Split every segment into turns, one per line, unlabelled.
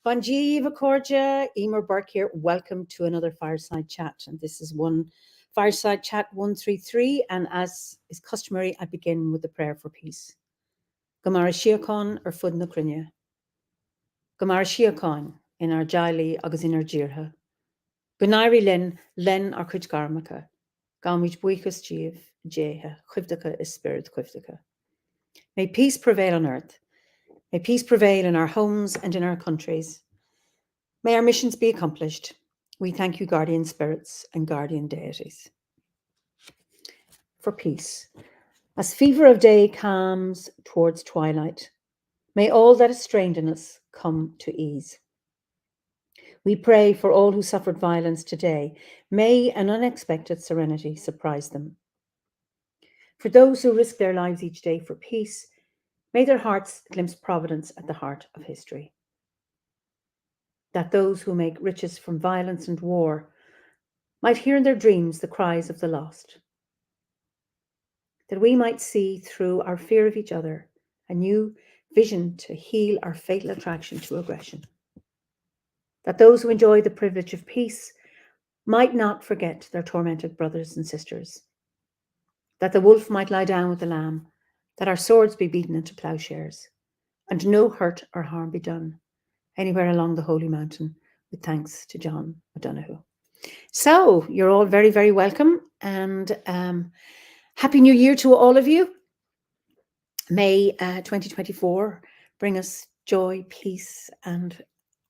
Bonjiva Cordia, Eimear Burke here. Welcome to another Fireside Chat. And this is Fireside Chat 133. And as is customary, I begin with the prayer for peace. Gamara Shiakon or Fud na Crinne. Gamara Shiakon in our Jali agus in our Jirha. Gunairi len ar Cuid Garmacha. Gamwich Buikas Jeev, Jeha, Chivdaka is spirit Chivdaka. May peace prevail on earth. May peace prevail in our homes and in our countries. May our missions be accomplished. We thank you, guardian spirits and guardian deities. For peace. As fever of day calms towards twilight, may all that is strained in us come to ease. We pray for all who suffered violence today. May an unexpected serenity surprise them. For those who risk their lives each day for peace, may their hearts glimpse providence at the heart of history. That those who make riches from violence and war might hear in their dreams the cries of the lost. That we might see through our fear of each other a new vision to heal our fatal attraction to aggression. That those who enjoy the privilege of peace might not forget their tormented brothers and sisters. That the wolf might lie down with the lamb, that our swords be beaten into plowshares, and no hurt or harm be done anywhere along the Holy Mountain, with thanks to John O'Donoghue. So you're all very, very welcome, and Happy New Year to all of you. May 2024 bring us joy, peace, and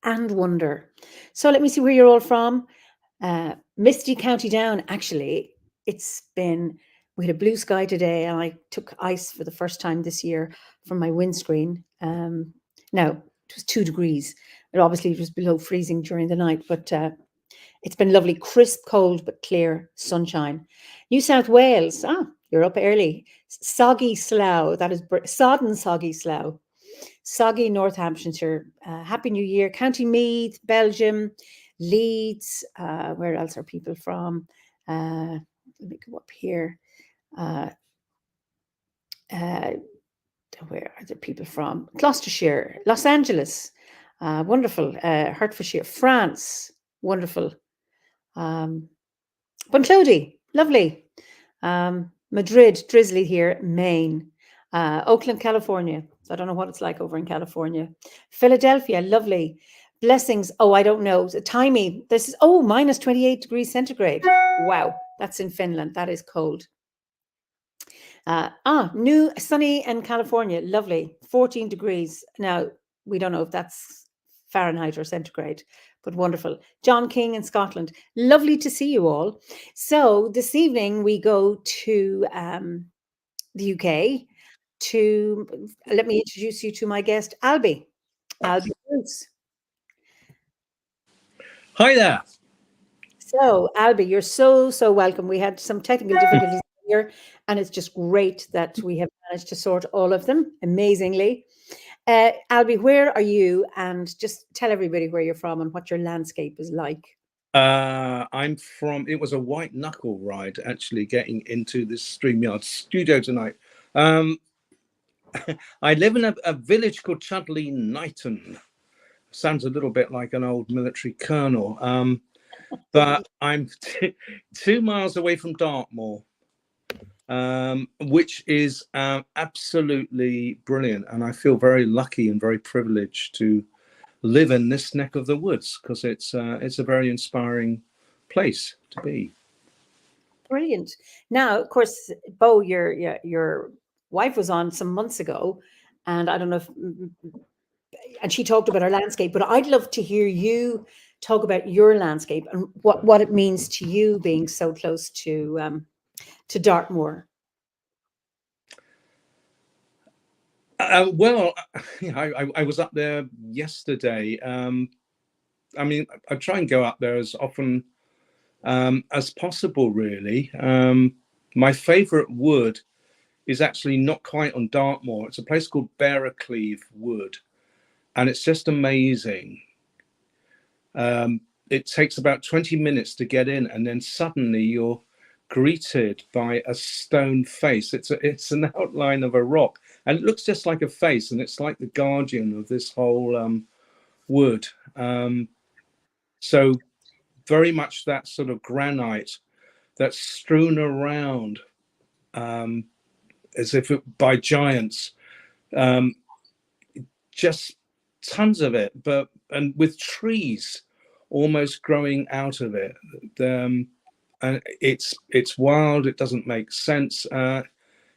wonder. So let me see where you're all from. Misty County Down, actually, we had a blue sky today, and I took ice for the first time this year from my windscreen. Now, it was 2 degrees. It was below freezing during the night, but it's been lovely, crisp, cold, but clear sunshine. New South Wales, you're up early. Soggy Slough, that is sodden Soggy Slough. Soggy North Hampshire. Happy New Year. County Meath, Belgium, Leeds. Where else are people from? Let me go up here. Where are the people from? Gloucestershire, Los Angeles, wonderful. Hertfordshire, France, wonderful. Bunclody, lovely. Madrid, drizzly here. Maine, Oakland, California. So I don't know what it's like over in California. Philadelphia, lovely. Blessings. Oh, I don't know. Timey. This is minus 28 degrees centigrade. Wow, that's in Finland. That is cold. New sunny in California, lovely, 14 degrees. Now, we don't know if that's Fahrenheit or centigrade, but wonderful. John King in Scotland, lovely to see you all. So this evening we go to the UK let me introduce you to my guest, Albie Bruce.
Hi there.
So, Albie, you're so welcome. We had some technical difficulties here, and it's just great that we have managed to sort all of them amazingly. Albie, where are you? And just tell everybody where you're from and what your landscape is like.
It was a white knuckle ride, actually, getting into this StreamYard studio tonight. I live in a village called Chudley Knighton. Sounds a little bit like an old military colonel. But I'm 2 miles away from Dartmoor, which is absolutely brilliant. And I feel very lucky and very privileged to live in this neck of the woods, because it's a very inspiring place to be.
Brilliant. Now, of course, Bo, your wife was on some months ago, and I don't know and she talked about her landscape, but I'd love to hear you talk about your landscape and what it means to you being so close to Dartmoor.
Well, I was up there yesterday. I mean, I try and go up there as often as possible, really. My favourite wood is actually not quite on Dartmoor. It's a place called Bearacleve Wood, and it's just amazing. It takes about 20 minutes to get in, and then suddenly you're greeted by a stone face. It's an outline of a rock, and it looks just like a face, and it's like the guardian of this whole wood. So very much that sort of granite that's strewn around as if by giants, just tons of it, and with trees almost growing out of it. And it's wild. It doesn't make sense.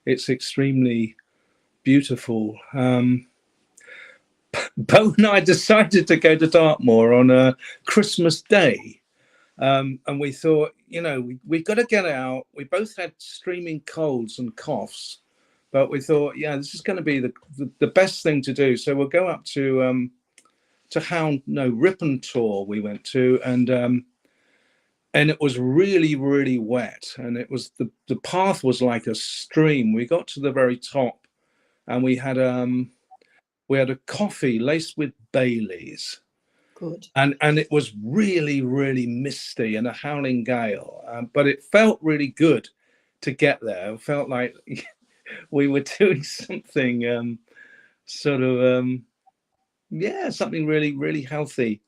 It's extremely beautiful. Bo and I decided to go to Dartmoor on a Christmas Day. And we thought, we've got to get out. We both had streaming colds and coughs, but we thought, this is going to be the best thing to do. So we'll go up to Rippentor we went to, and it was really, really wet. And it was the path was like a stream. We got to the very top, and we had a coffee laced with Baileys.
Good.
And it was really, really misty and a howling gale, but it felt really good to get there. It felt like we were doing something something really, really healthy.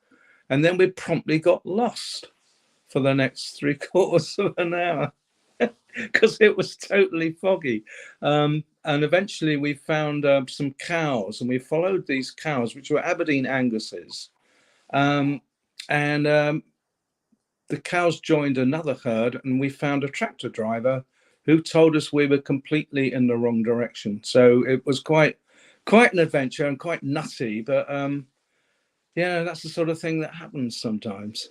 And then we promptly got lost for the next 3/4 of an hour because it was totally foggy. And eventually we found some cows, and we followed these cows, which were Aberdeen Angus's. The cows joined another herd, and we found a tractor driver who told us we were completely in the wrong direction. So it was quite an adventure and quite nutty, but that's the sort of thing that happens sometimes.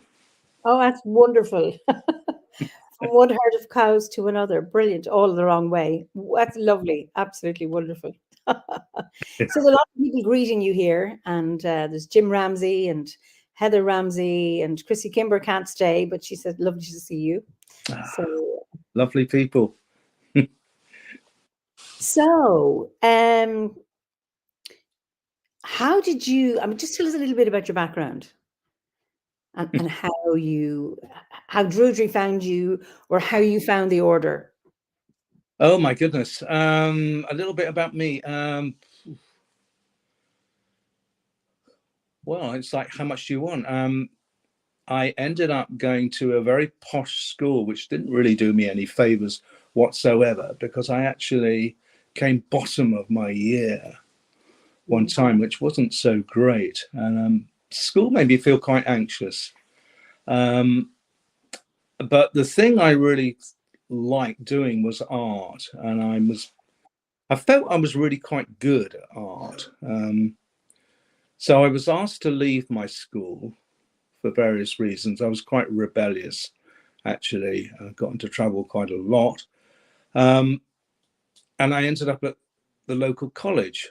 Oh, that's wonderful. From one herd of cows to another. Brilliant. All the wrong way. That's lovely. Absolutely wonderful. So there's a lot of people greeting you here, and there's Jim Ramsey and Heather Ramsey, and Chrissy Kimber can't stay, but she said lovely to see you. So
lovely people.
So how did you, just tell us a little bit about your background and how Druidry found you, or how you found the order.
Oh my goodness. A little bit about me. Well, it's like, how much do you want? I ended up going to a very posh school, which didn't really do me any favors whatsoever, because I actually came bottom of my year one time, which wasn't so great. And school made me feel quite anxious. But the thing I really liked doing was art, and I felt I was really quite good at art. So I was asked to leave my school for various reasons. I was quite rebellious, actually. I got into trouble quite a lot. And I ended up at the local college.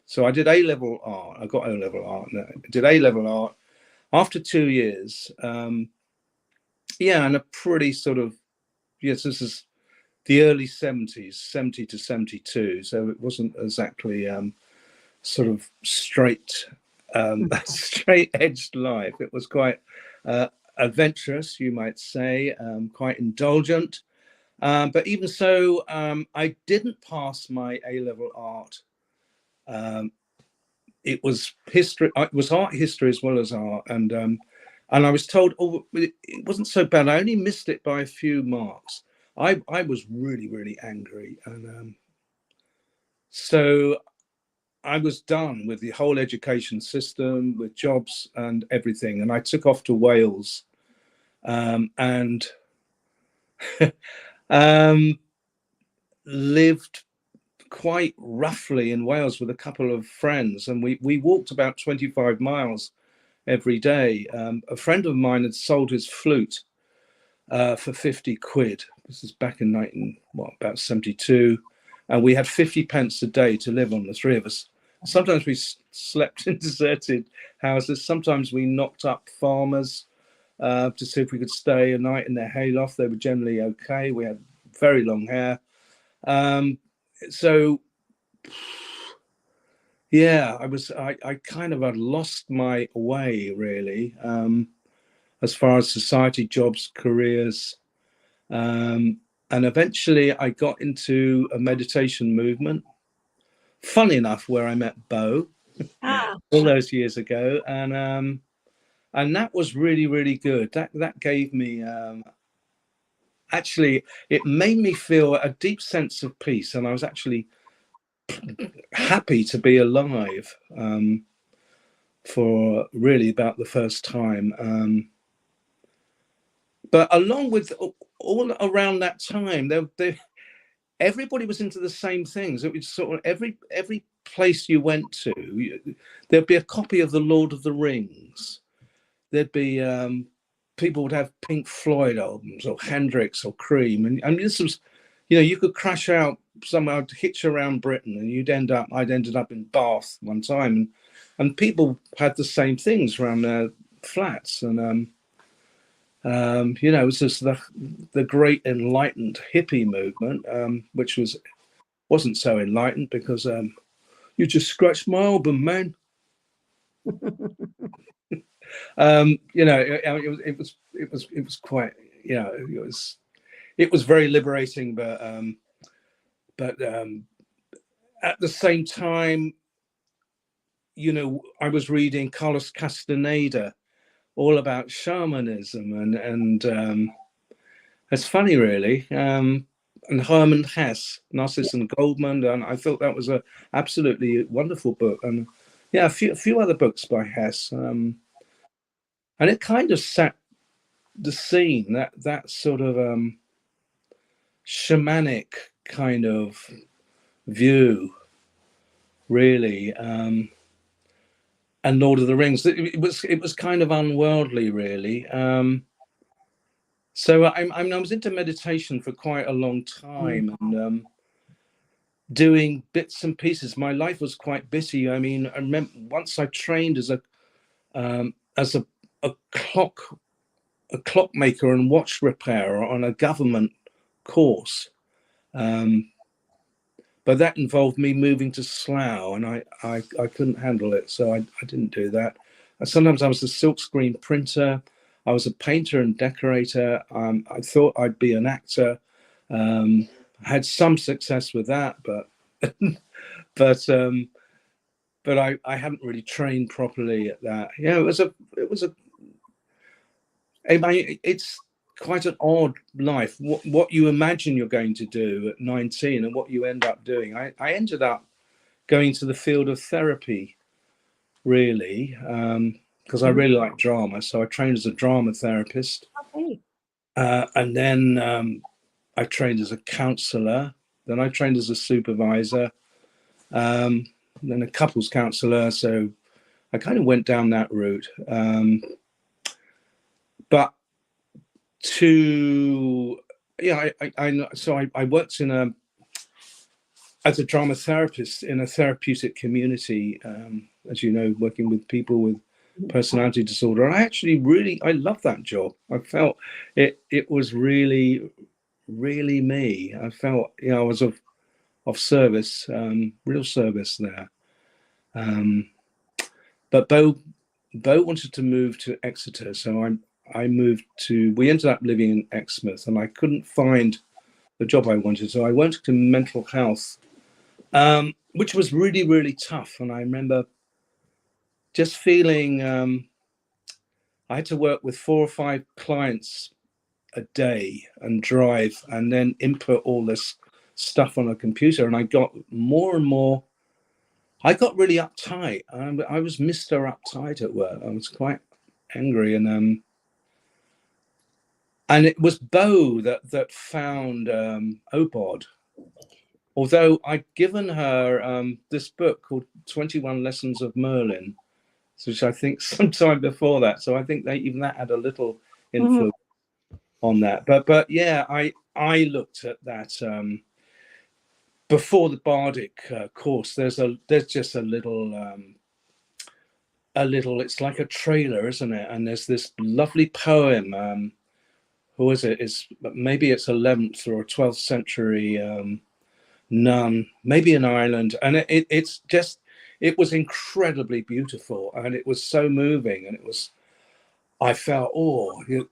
So I did A-level art. I got O-level art. I did A-level art. After 2 years, and a pretty sort of, this is the early 70s, 70 to 72. So it wasn't exactly sort of straight edged life. It was quite adventurous, you might say, quite indulgent. But even so, I didn't pass my A-level art. It was history. It was art history as well as art, and I was told, it wasn't so bad. I only missed it by a few marks. I was really, really angry, and so I was done with the whole education system, with jobs and everything, and I took off to Wales, and lived quite roughly in Wales with a couple of friends, and we walked about 25 miles every day. A friend of mine had sold his flute for 50 quid. This is back in about 72, and we had 50 pence a day to live on, the three of us. Sometimes we slept in deserted houses. Sometimes we knocked up farmers to see if we could stay a night in their hayloft. They were generally okay. We had very long hair. So yeah, I kind of had lost my way really, as far as society, jobs, careers. And eventually I got into a meditation movement, funny enough, where I met Bo all those years ago. And that was really, really good. That gave me, actually, it made me feel a deep sense of peace. And I was actually happy to be alive, for really about the first time. But along with all around that time, everybody was into the same things. It was sort of every place you went to, there'd be a copy of the Lord of the Rings. There'd be people would have Pink Floyd albums or Hendrix or Cream, and this was, you could crash out somewhere, hitch around Britain, and I'd ended up in Bath one time, and people had the same things around their flats, and it was just the great enlightened hippie movement, which wasn't so enlightened because you just scratched my album, man. It was quite, it was very liberating, but at the same time, I was reading Carlos Castaneda, all about shamanism, and it's funny, really. And Hermann Hesse, Narcissus and Goldmund, and I thought that was a absolutely wonderful book. And yeah, a few other books by Hesse, and it kind of set the scene, that sort of shamanic kind of view, really. And Lord of the Rings, it was kind of unworldly, really. So I was into meditation for quite a long time, and doing bits and pieces. My life was quite busy. I mean, I remember once I trained as a clockmaker and watch repairer on a government course, but that involved me moving to Slough, and I couldn't handle it, so I didn't do that. Sometimes I was a silkscreen printer. I was a painter and decorator. I thought I'd be an actor. I had some success with that, but I hadn't really trained properly at that. Yeah, it's quite an odd life. What you imagine you're going to do at 19 and what you end up doing. I ended up going to the field of therapy, really, because I really like drama. So I trained as a drama therapist.
Okay.
And then I trained as a counsellor. Then I trained as a supervisor. Then a couples counsellor. So I kind of went down that route. But I worked as a drama therapist in a therapeutic community, as you know, working with people with personality disorder. I loved that job. I felt it was really, really me. I felt, I was of service, real service there. But Bo wanted to move to Exeter, so we ended up living in Exmouth, and I couldn't find the job I wanted, so I went to mental health, which was really, really tough. And I remember just feeling I had to work with 4 or 5 clients a day and drive and then input all this stuff on a computer, and I got more and more. I got really uptight. I was Mr. Uptight at work. I was quite angry, and it was Bo that found Obod. Although I'd given her this book called 21 Lessons of Merlin, which I think sometime before that. So I think that had a little influence on that. But yeah, I looked at that before the Bardic course. There's just a little. It's like a trailer, isn't it? And there's this lovely poem who is it? Maybe it's 11th or 12th century nun, maybe in Ireland, and it was incredibly beautiful, and it was so moving, and I felt,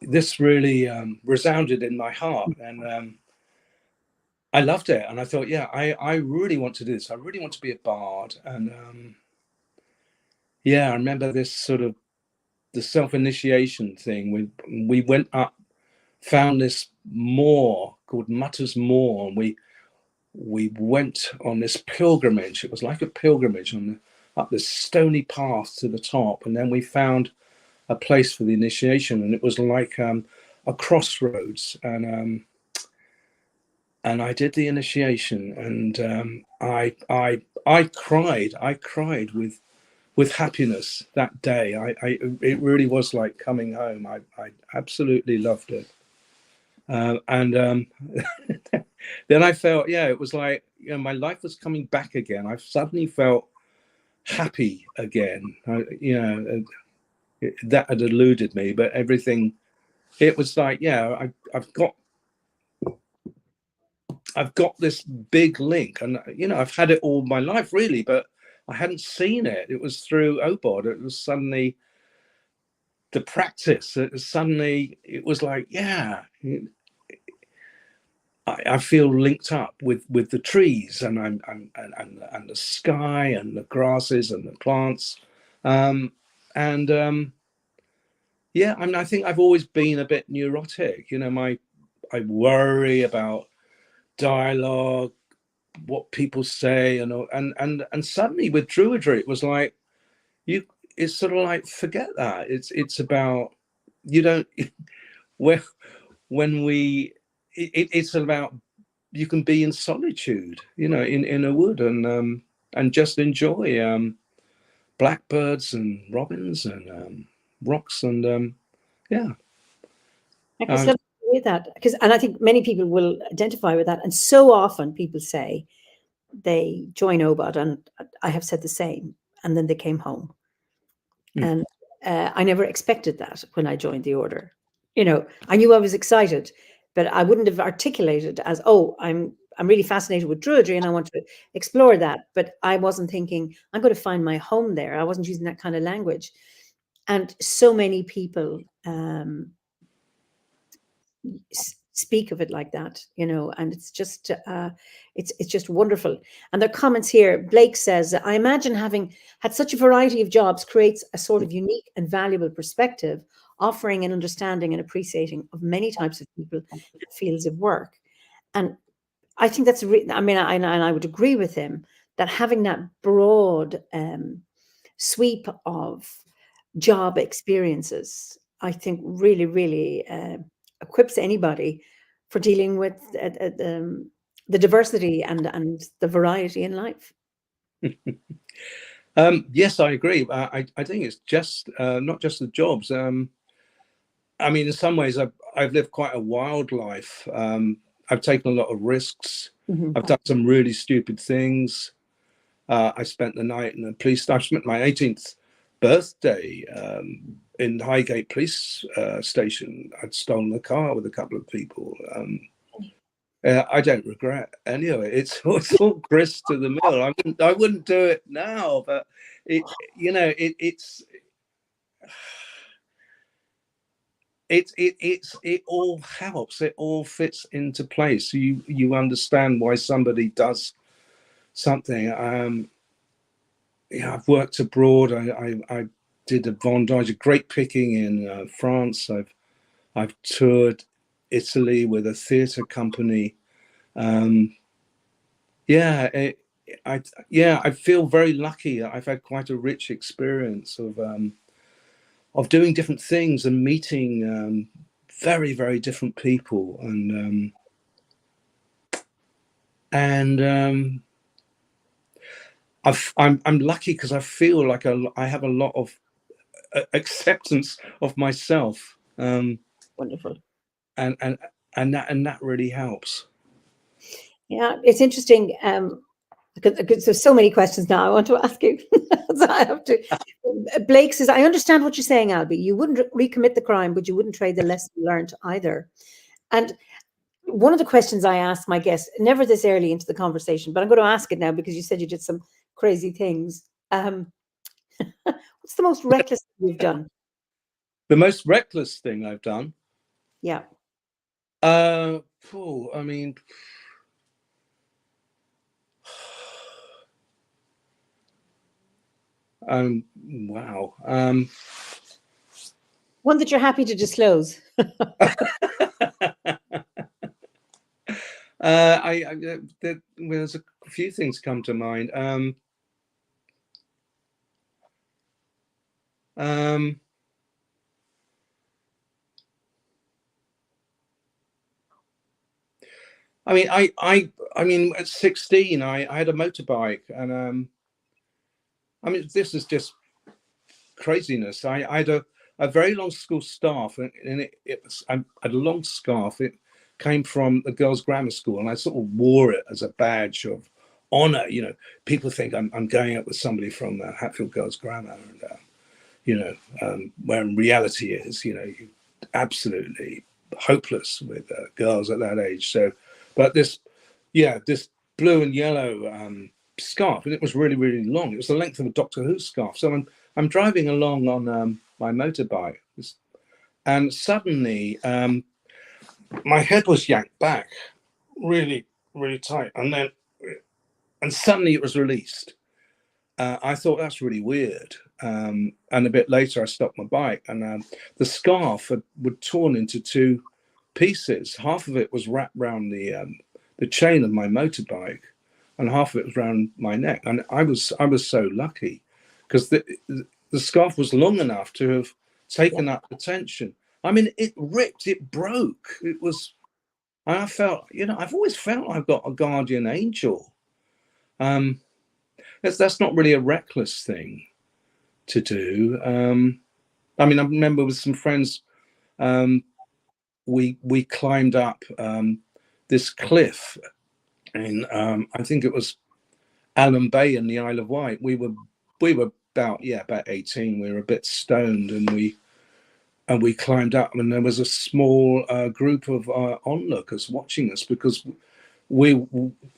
this really resounded in my heart, and I loved it, and I thought, yeah, I really want to do this. I really want to be a bard, and yeah, I remember this sort of the self-initiation thing. We went up, found this moor called Mutter's Moor, and we went on this pilgrimage. It was like a pilgrimage up this stony path to the top, and then we found a place for the initiation, and it was like a crossroads, and I did the initiation, and I cried with happiness that day. It really was like coming home. I absolutely loved it, and then I felt, yeah, it was like, my life was coming back again. I suddenly felt happy again. That had eluded me, but everything, it was like, yeah, I've got this big link, and I've had it all my life really, but I hadn't seen it. It was through OBOD. It was suddenly the practice. It was like, yeah, I feel linked up with the trees and and the sky and the grasses and the plants, and yeah, I think I've always been a bit neurotic. I worry about dialogue, what people say, and suddenly with Druidry, it was like it's sort of like, forget that. It's about, you don't when it's about, you can be in solitude, in a wood, and just enjoy blackbirds and robins and rocks, and yeah.
I can certainly agree with that, and I think many people will identify with that. And so often people say they join OBOD, and I have said the same, and then they came home. And I never expected that when I joined the order. I knew I was excited, but I wouldn't have articulated as, I'm really fascinated with Druidry and I want to explore that. But I wasn't thinking, I'm going to find my home there. I wasn't using that kind of language. And so many people speak of it like that, and it's just it's just wonderful. And their comments here, Blake says, I imagine having had such a variety of jobs creates a sort of unique and valuable perspective, offering an understanding and appreciating of many types of people and fields of work. And I think that's I would agree with him that having that broad sweep of job experiences, I think really, really equips anybody for dealing with the diversity and the variety in life.
Yes, I agree. I think it's just not just the jobs. In some ways, I've lived quite a wild life. I've taken a lot of risks. I've done some really stupid things. I spent the night in the police. I spent my 18th birthday in Highgate Police Station. I'd stolen a car with a couple of people. I don't regret any of it. It's all grist to the mill. I wouldn't do it now, but it all helps. It all fits into place. You understand why somebody does something. I've worked abroad. I did a vendage, a grape picking in France. I've toured Italy with a theatre company. I feel very lucky. I've had quite a rich experience of doing different things and meeting very, very different people, and I'm lucky because I feel like I have a lot of acceptance of myself.
Wonderful.
And that really helps.
Yeah, it's interesting. because there's so many questions now I want to ask you. So I have to. Blake says, I understand what you're saying, Albie. You wouldn't recommit the crime, but you wouldn't trade the lesson learned either. And one of the questions I ask my guests, never this early into the conversation, but I'm going to ask it now because you said you did some crazy things. What's the most reckless thing you've done?
The most reckless thing I've done?
Yeah.
I mean, wow.
One that you're happy to disclose.
There's a few things come to mind. I mean, at 16, I had a motorbike, and I mean, this is just craziness. I had a very long school scarf, and I had a long scarf. It came from the girls' grammar school, and I sort of wore it as a badge of honor. You know, people think I'm going out with somebody from Hatfield Girls' Grammar, and where in reality is, absolutely hopeless with girls at that age. So, but this blue and yellow scarf, and it was really, really long. It was the length of a Doctor Who scarf. So I'm driving along on my motorbike, and suddenly my head was yanked back really, really tight, and suddenly it was released. I thought that's really weird. And a bit later, I stopped my bike, and the scarf had torn into two pieces. Half of it was wrapped around the chain of my motorbike, and half of it was around my neck. And I was so lucky because the scarf was long enough to have taken up the tension. I mean, it ripped, it broke. It was, and I felt, I've always felt I've got a guardian angel. That's not really a reckless thing to do. I mean, I remember with some friends, we climbed up this cliff in I think it was Allen Bay in the Isle of Wight. We were about 18. We were a bit stoned, and we climbed up, and there was a small group of onlookers watching us because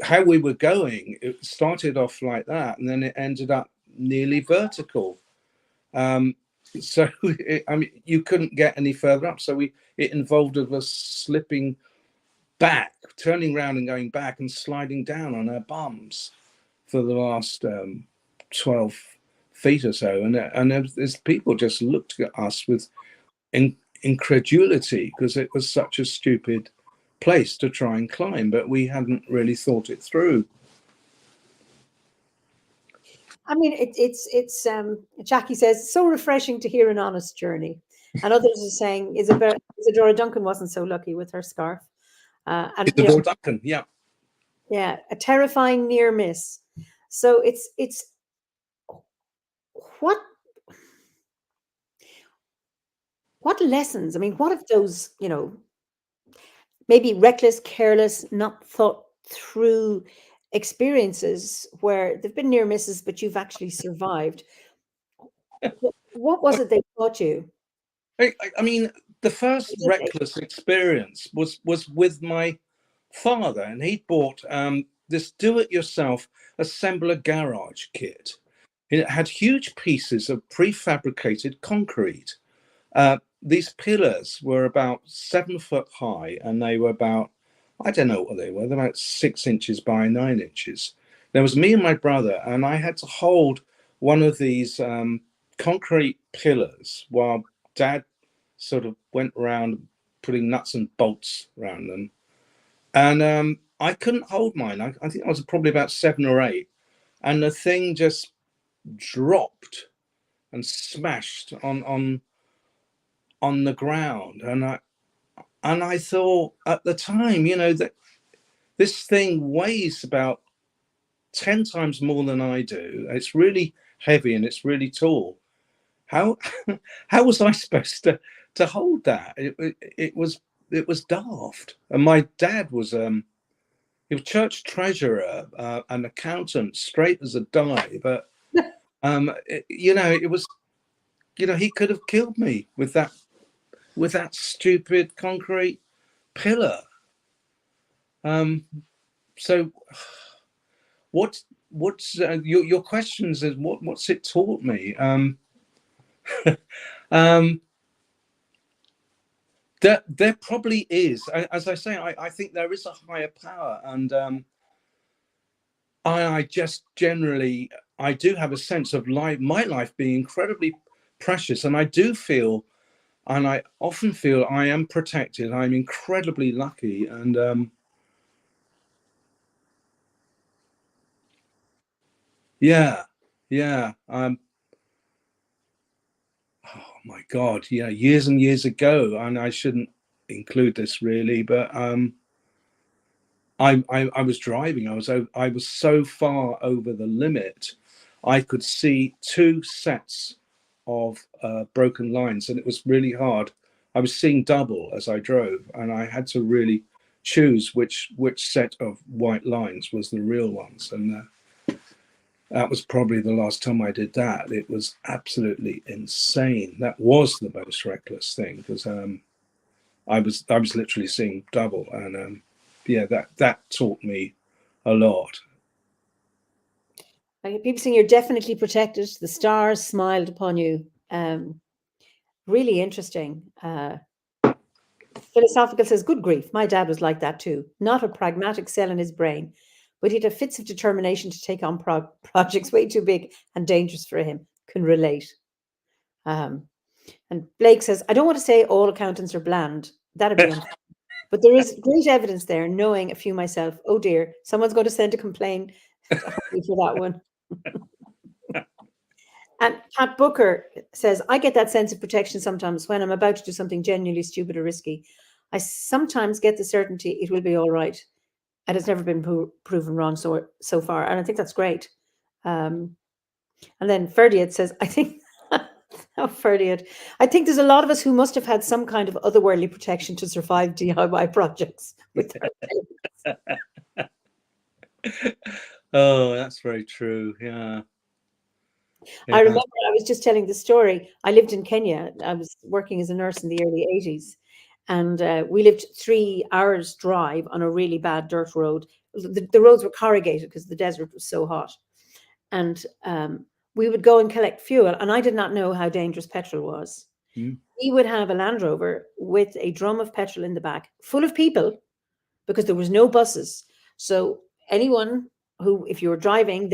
how we were going. It started off like that, and then it ended up nearly vertical. So I mean, you couldn't get any further up. So it involved us slipping back, turning around and going back, and sliding down on our bums for the last 12 feet or so. And there's people just looked at us with incredulity because it was such a stupid place to try and climb, but we hadn't really thought it through.
I mean, it's Jackie says, so refreshing to hear an honest journey. And others are saying Isadora Duncan wasn't so lucky with her scarf. And
Isadora Duncan, yeah.
Yeah, a terrifying near miss. So it's what lessons? I mean, what if those, maybe reckless, careless, not thought through experiences where there've been near misses, but you've actually survived? What was it they taught you?
I mean, the first reckless experience was with my father, and he bought this do-it-yourself assembler garage kit. It had huge pieces of prefabricated concrete. These pillars were about 7 foot high, and they were about, I don't know what they were, they're about 6 inches by 9 inches. There was me and my brother, and I had to hold one of these concrete pillars while Dad sort of went around putting nuts and bolts around them. And I couldn't hold mine. I think I was probably about 7 or 8. And the thing just dropped and smashed on the ground. And I thought at the time, that this thing weighs about 10 times more than I do. It's really heavy and it's really tall. How was I supposed to hold that? It was daft. And my dad was he was church treasurer, an accountant, straight as a die. But it was, he could have killed me with that stupid concrete pillar. So what's your questions is what's it taught me? There probably is, as I say, I think there is a higher power, and I just generally, I do have a sense of my life being incredibly precious, and I do feel, and I often feel I am protected. I'm incredibly lucky, and yeah. Oh my God, yeah, years and years ago, and I shouldn't include this really, but I was driving. I was so far over the limit, I could see two sets of broken lines, and it was really hard. I was seeing double as I drove, and I had to really choose which set of white lines was the real ones, and that was probably the last time I did that. It was absolutely insane. That was the most reckless thing, because I was literally seeing double, and yeah, that taught me a lot.
People saying you're definitely protected. The stars smiled upon you. Really interesting. Philosophical says, good grief. My dad was like that too. Not a pragmatic cell in his brain, but he'd have fits of determination to take on projects way too big and dangerous for him. Can relate. And Blake says, I don't want to say all accountants are bland. That'd be unfair. But there is great evidence there, knowing a few myself. Oh dear, someone's going to send a complaint for that one. And Pat Booker says, I get that sense of protection sometimes when I'm about to do something genuinely stupid or risky. I sometimes get the certainty it will be all right. And it's never been proven wrong so far. And I think that's great. And then Ferdiad says, I think, Ferdiad, I think there's a lot of us who must have had some kind of otherworldly protection to survive DIY projects with their
Oh, that's very true. Yeah.
I remember I was just telling the story. I lived in Kenya. I was working as a nurse in the early 80s. And we lived 3 hours drive on a really bad dirt road. The roads were corrugated because the desert was so hot. And we would go and collect fuel. And I did not know how dangerous petrol was. We would have a Land Rover with a drum of petrol in the back, full of people, because there was no buses. So anyone who, if you were driving,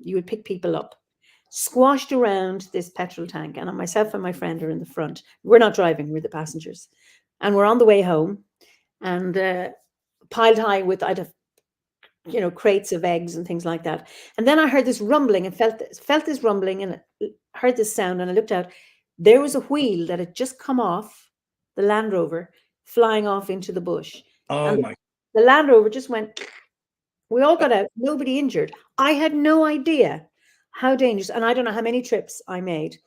you would pick people up. Squashed around this petrol tank, and myself and my friend are in the front. We're not driving, we're the passengers, and we're on the way home, and piled high with, I'd have, crates of eggs and things like that. And then I heard this rumbling and felt this rumbling and heard this sound, and I looked out. There was a wheel that had just come off the Land Rover, flying off into the bush.
Oh my!
The Land Rover just went. We all got out, nobody injured. I had no idea how dangerous, and I don't know how many trips I made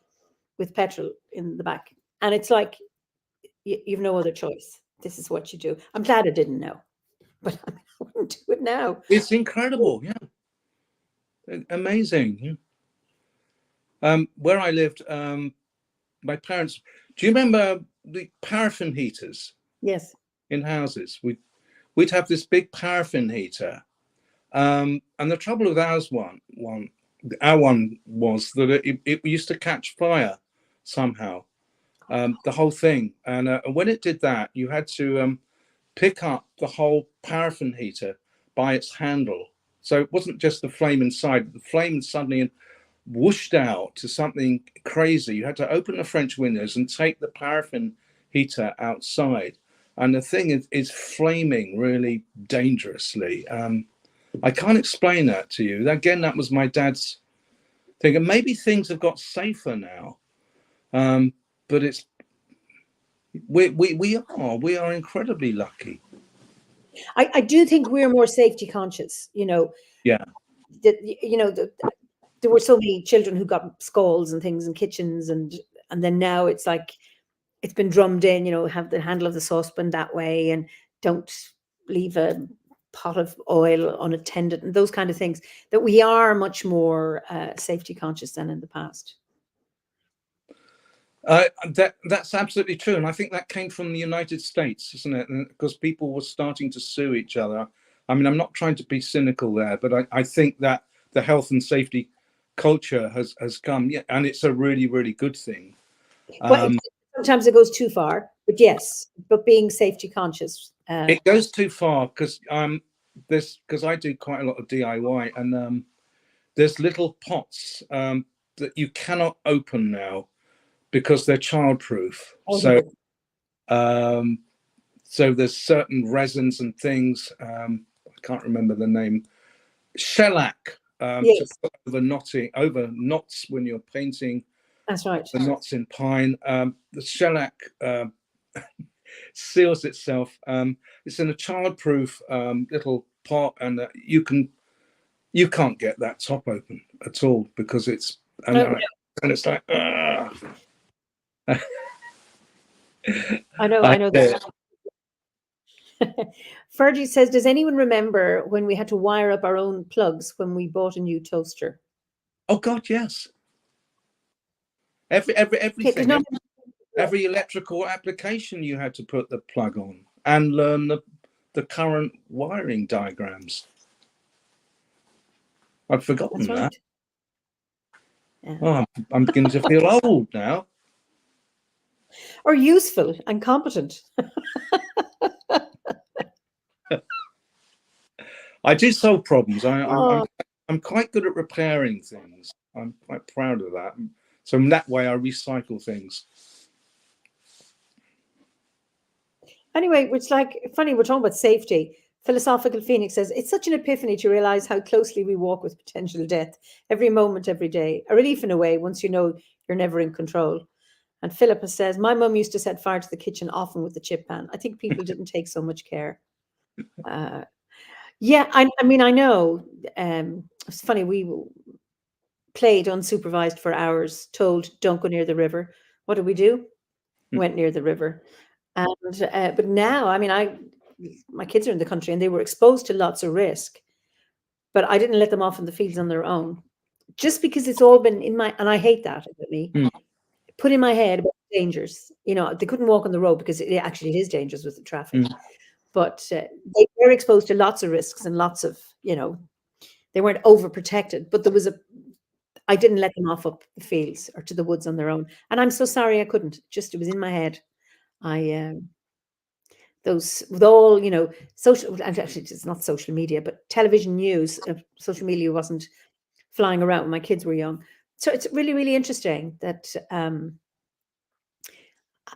with petrol in the back. And it's like, you've no other choice. This is what you do. I'm glad I didn't know, but I wouldn't do it now.
It's incredible, yeah, amazing. Yeah. Where I lived, my parents. Do you remember the paraffin heaters?
Yes.
In houses, we'd have this big paraffin heater, and the trouble with our one was that it used to catch fire somehow, the whole thing. And when it did that, you had to pick up the whole paraffin heater by its handle. So it wasn't just the flame inside. The flame suddenly whooshed out to something crazy. You had to open the French windows and take the paraffin heater outside. And the thing is flaming really dangerously. I can't explain that to you. Again, that was my dad's thing. And maybe things have got safer now. But we are incredibly lucky.
I do think we're more safety conscious,
Yeah.
There were so many children who got scalds and things in kitchens, and then now it's like it's been drummed in, have the handle of the saucepan that way, and don't leave a pot of oil unattended and those kind of things, that we are much more safety conscious than in the past.
That's absolutely true, and I think that came from the United States, isn't it? Because people were starting to sue each other. I mean, I'm not trying to be cynical there, but I think that the health and safety culture has come, yeah, and it's a really, really good thing.
Well, sometimes it goes too far, but yes, but being safety conscious.
It goes too far because I do quite a lot of DIY, and there's little pots that you cannot open now because they're childproof.
Oh,
So there's certain resins and things. I can't remember the name. Shellac
yes,
to put over knots when you're painting.
that's right.
The knots in pine. The shellac seals itself. It's in a childproof little pot, and you can't get that top open at all because it's and it's like.
I know that. Fergie says, does anyone remember when we had to wire up our own plugs when we bought a new toaster?
Oh God, yes. Everything. Every electrical application you had to put the plug on and learn the current wiring diagrams. I'd forgotten that. Yeah. Oh, I'm beginning to feel old now.
Or useful and competent.
I do solve problems. I'm quite good at repairing things. I'm quite proud of that. So in that way, I recycle things.
Anyway, it's like funny, we're talking about safety. Philosophical Phoenix says, it's such an epiphany to realize how closely we walk with potential death every moment, every day. A relief in a way, once you know you're never in control. And Philippa says, my mum used to set fire to the kitchen often with the chip pan. I think people didn't take so much care. Yeah, I mean, I know. It's funny, we played unsupervised for hours, told don't go near the river. What did we do? Went near the river. And but now, I mean, my kids are in the country and they were exposed to lots of risk, but I didn't let them off in the fields on their own, just because it's all been in my, and I hate that about me, put in my head about dangers. You know, they couldn't walk on the road because it actually is dangerous with the traffic. But they were exposed to lots of risks and lots of, they weren't overprotected, but I didn't let them off up the fields or to the woods on their own. And I'm so sorry I couldn't. Just, it was in my head. Those with all, social, and actually it's not social media, but television news, social media wasn't flying around when my kids were young. So it's really, really interesting that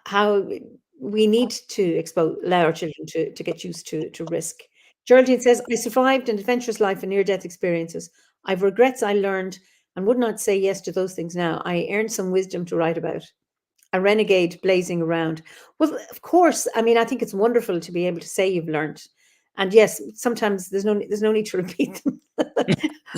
how we need to allow our children to get used to risk. Geraldine says, I survived an adventurous life and near-death experiences. I've regrets I learned and would not say yes to those things now. I earned some wisdom to write about. A renegade blazing around. Well, of course, I mean, I think it's wonderful to be able to say you've learned. And yes, sometimes there's no need to repeat them.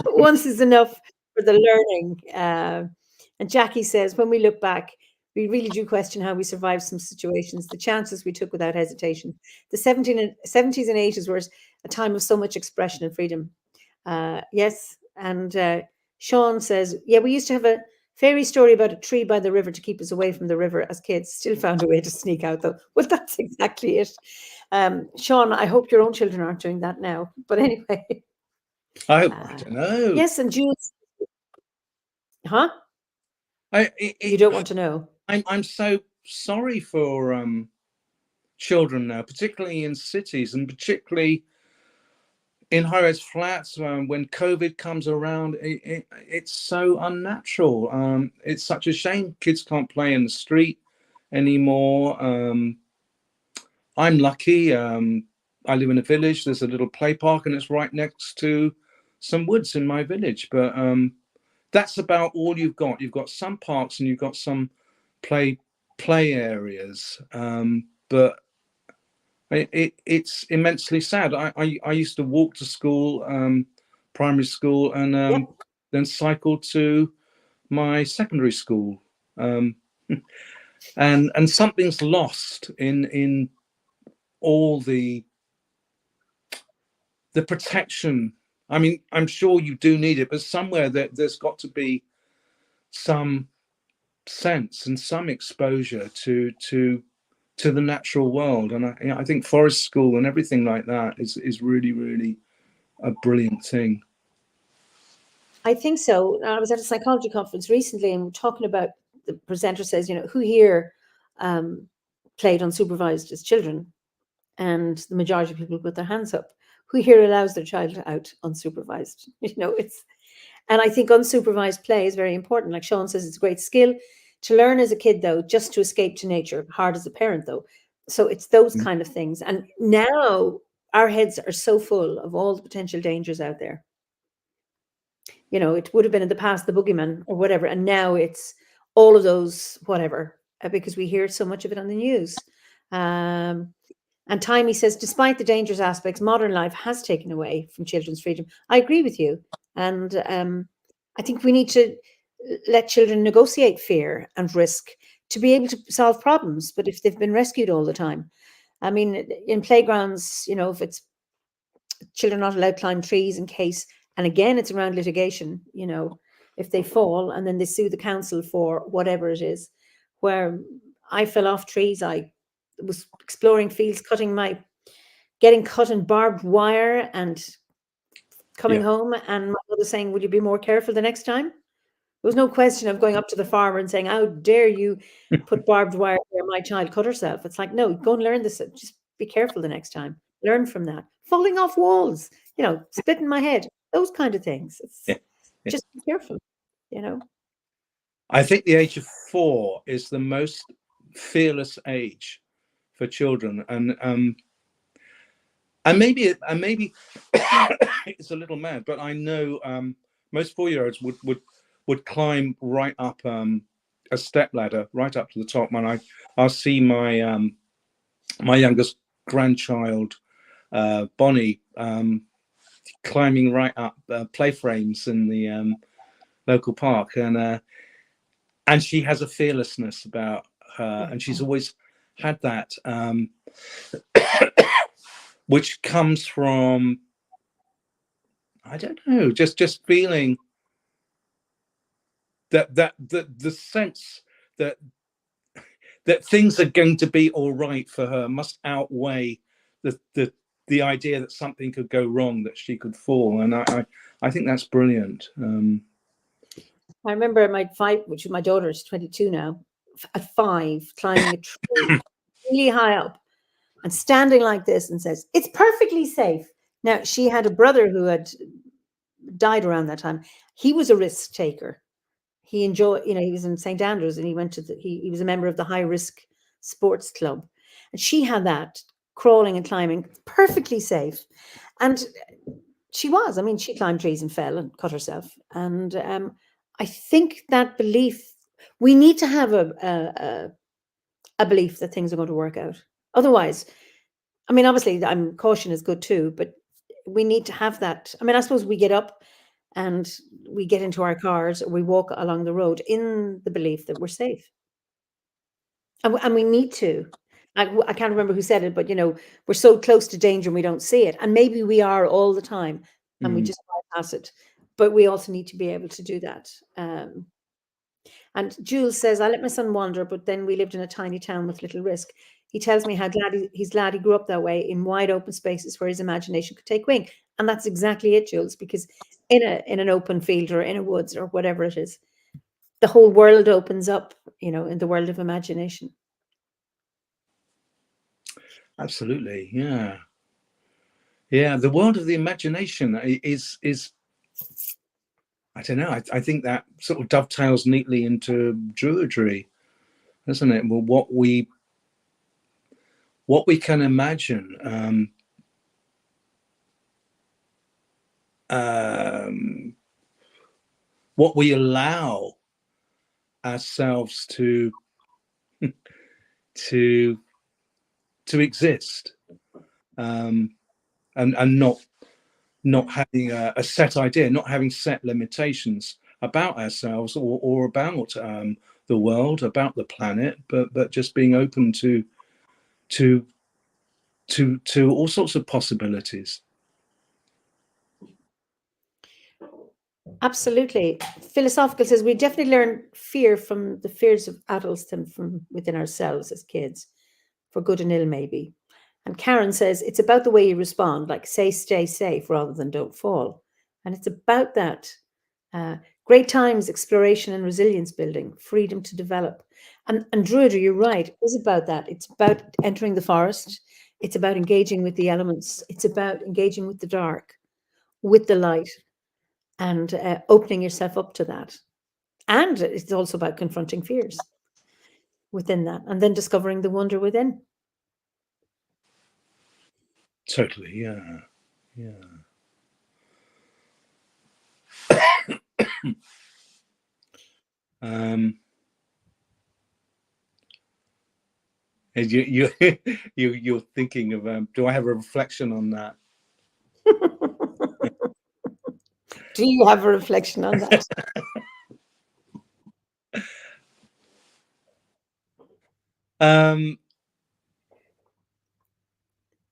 Once is enough for the learning. And Jackie says, when we look back, we really do question how we survived some situations, the chances we took without hesitation. The 70s and 80s were a time of so much expression and freedom. Yes. And Sean says, yeah, we used to have a fairy story about a tree by the river to keep us away from the river as kids. Still found a way to sneak out, though. Well, that's exactly it. Sean, I hope your own children aren't doing that now. But anyway.
I don't know.
Yes, and Jules. Huh? You don't want to know?
I'm so sorry for children now, particularly in cities and particularly in high-rise flats. When COVID comes around, it's so unnatural. It's such a shame kids can't play in the street anymore. I'm lucky. I live in a village. There's a little play park, and it's right next to some woods in my village. But that's about all you've got. You've got some parks and you've got some play areas. But it's immensely sad. I used to walk to school, primary school, and then cycle to my secondary school. And something's lost in all the the protection. I mean, I'm sure you do need it, but somewhere there's got to be some sense and some exposure to the natural world. And I think forest school and everything like that is really, really a brilliant thing.
I think so. I was at a psychology conference recently and talking about, the presenter says, who here played unsupervised as children? And the majority of people put their hands up. Who here allows their child out unsupervised? And I think unsupervised play is very important. Like Sean says, it's a great skill to learn as a kid, though, just to escape to nature. Hard as a parent, though. So it's those kind of things. And now our heads are so full of all the potential dangers out there. It would have been in the past the boogeyman or whatever, and now it's all of those whatever, because we hear so much of it on the news. And Timey says, despite the dangerous aspects, modern life has taken away from children's freedom. I agree with you. And I think we need to let children negotiate fear and risk to be able to solve problems. But if they've been rescued all the time, I mean, in playgrounds, if it's children not allowed to climb trees in case, and again, it's around litigation, if they fall and then they sue the council for whatever it is, where I fell off trees, I was exploring fields, getting cut in barbed wire and coming home, and my mother saying, would you be more careful the next time? There was no question of going up to the farmer and saying, how dare you put barbed wire where my child cut herself? It's like, no, go and learn this. Just be careful the next time. Learn from that. Falling off walls, splitting my head, those kind of things. Just be careful,
I think the age of 4 is the most fearless age for children, and maybe it's a little mad, but I know most 4-year-olds would climb right up a step ladder right up to the top. When I'll see my my youngest grandchild Bonnie climbing right up play frames in the local park, and she has a fearlessness about her, and she's always had that, which comes from, I don't know, just feeling that the sense that things are going to be all right for her must outweigh the idea that something could go wrong, that she could fall. And I think that's brilliant.
I remember my 5, which is my daughter, is 22 now, at 5, climbing a tree really high up and standing like this and says, it's perfectly safe. Now, she had a brother who had died around that time. He was a risk taker. He enjoyed, he was in St. Andrews, and he went to he was a member of the high risk sports club. And she had that crawling and climbing, perfectly safe. And she was, she climbed trees and fell and cut herself. And I think that belief, we need to have a belief that things are going to work out. Otherwise, obviously, caution is good too, but we need to have that. I suppose we get up and we get into our cars, or we walk along the road in the belief that we're safe. And we need to. I can't remember who said it, but we're so close to danger and we don't see it. And maybe we are all the time, and we just bypass it. But we also need to be able to do that. And Jules says, I let my son wander, but then we lived in a tiny town with little risk. He tells me how he's glad he grew up that way, in wide open spaces where his imagination could take wing. And that's exactly it, Jules, because in an open field or in a woods or whatever it is, the whole world opens up, in the world of imagination.
Absolutely, yeah. The world of the imagination is I don't know. I think that sort of dovetails neatly into Druidry, doesn't it? Well, what we can imagine, what we allow ourselves to exist, and not having a set idea, not having set limitations about ourselves or about the world, about the planet, but just being open to all sorts of possibilities.
Absolutely. Philosophical says we definitely learn fear from the fears of adults than from within ourselves as kids, for good and ill, maybe. And Karen says it's about the way you respond, like say, stay safe rather than don't fall. And it's about that. Uh, Great times, exploration and resilience building, freedom to develop. And Druidry, you're right, it is about that. It's about entering the forest. It's about engaging with the elements. It's about engaging with the dark, with the light, and opening yourself up to that. And it's also about confronting fears within that and then discovering the wonder within.
Totally, yeah. And you're thinking of do I have a reflection on that?
Do you have a reflection on that?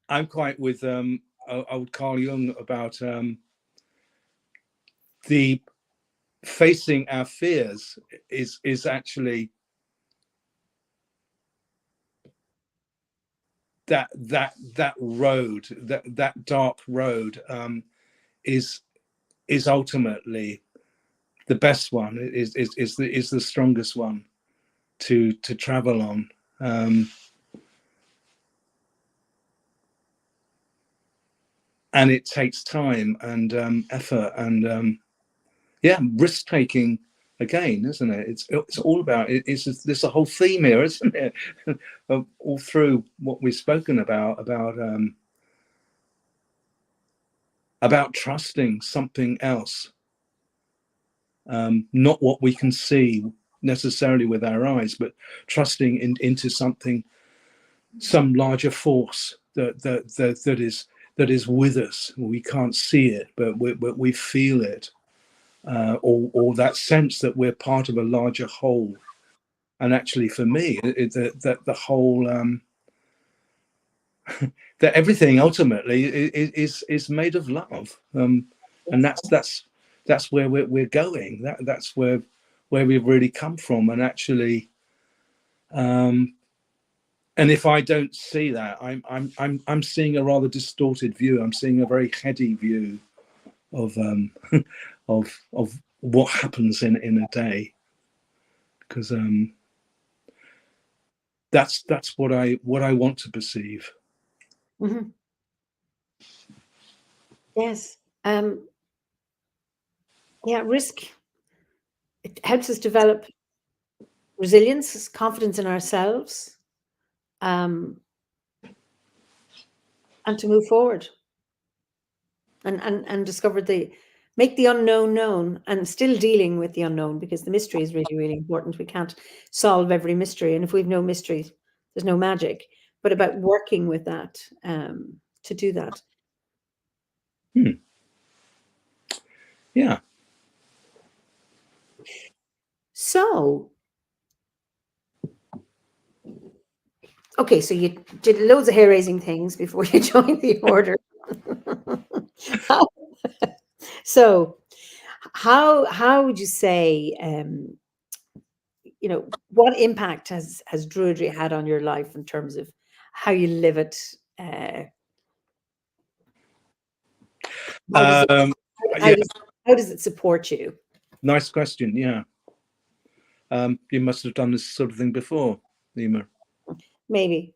I'm quite with old Carl Jung about the facing our fears is actually that road, that dark road is ultimately the best one, is the strongest one to travel on. And it takes time and effort and risk taking again, isn't it? It's all about it. There's a whole theme here, isn't it? All through what we've spoken about trusting something else, not what we can see necessarily with our eyes, but trusting into something, some larger force that is with us. We can't see it, but we feel it, or that sense that we're part of a larger whole. And actually, for me, that the whole that everything ultimately is made of love, and that's where we're going. That's where we've really come from, and actually. And if I don't see that, I'm seeing a rather distorted view. I'm seeing a very heady view of of what happens in a day, because that's what I want to perceive.
Mm-hmm. Yes. Risk. It helps us develop resilience, confidence in ourselves, and to move forward and discover make the unknown known, and still dealing with the unknown, because the mystery is really, really important. We can't solve every mystery. And if we've no mystery, there's no magic, but about working with that to do that.
Yeah.
So, okay, so you did loads of hair-raising things before you joined the order. So, how would you say, what impact has Druidry had on your life in terms of how you live it? How does it support you?
Nice question. Yeah. You must have done this sort of thing before, Eimear.
Maybe.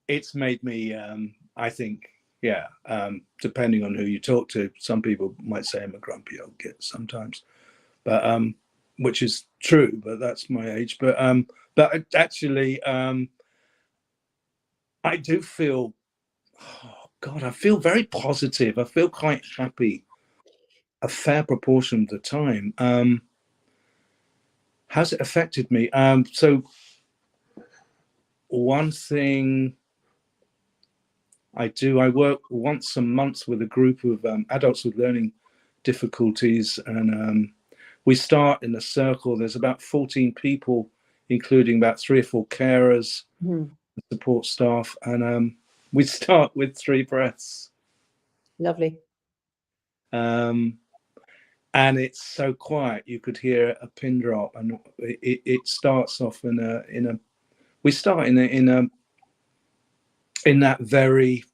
It's made me, I think, depending on who you talk to, some people might say I'm a grumpy old git sometimes, but which is true, but that's my age. But actually, I do feel, oh God, I feel very positive. I feel quite happy a fair proportion of the time. How's it affected me? So one thing I work once a month with a group of adults with learning difficulties, and we start in a circle. There's about 14 people, including about 3 or 4 carers, support staff, and we start with 3 breaths.
Lovely.
And it's so quiet. You could hear a pin drop, and it starts off in a. We start in that very,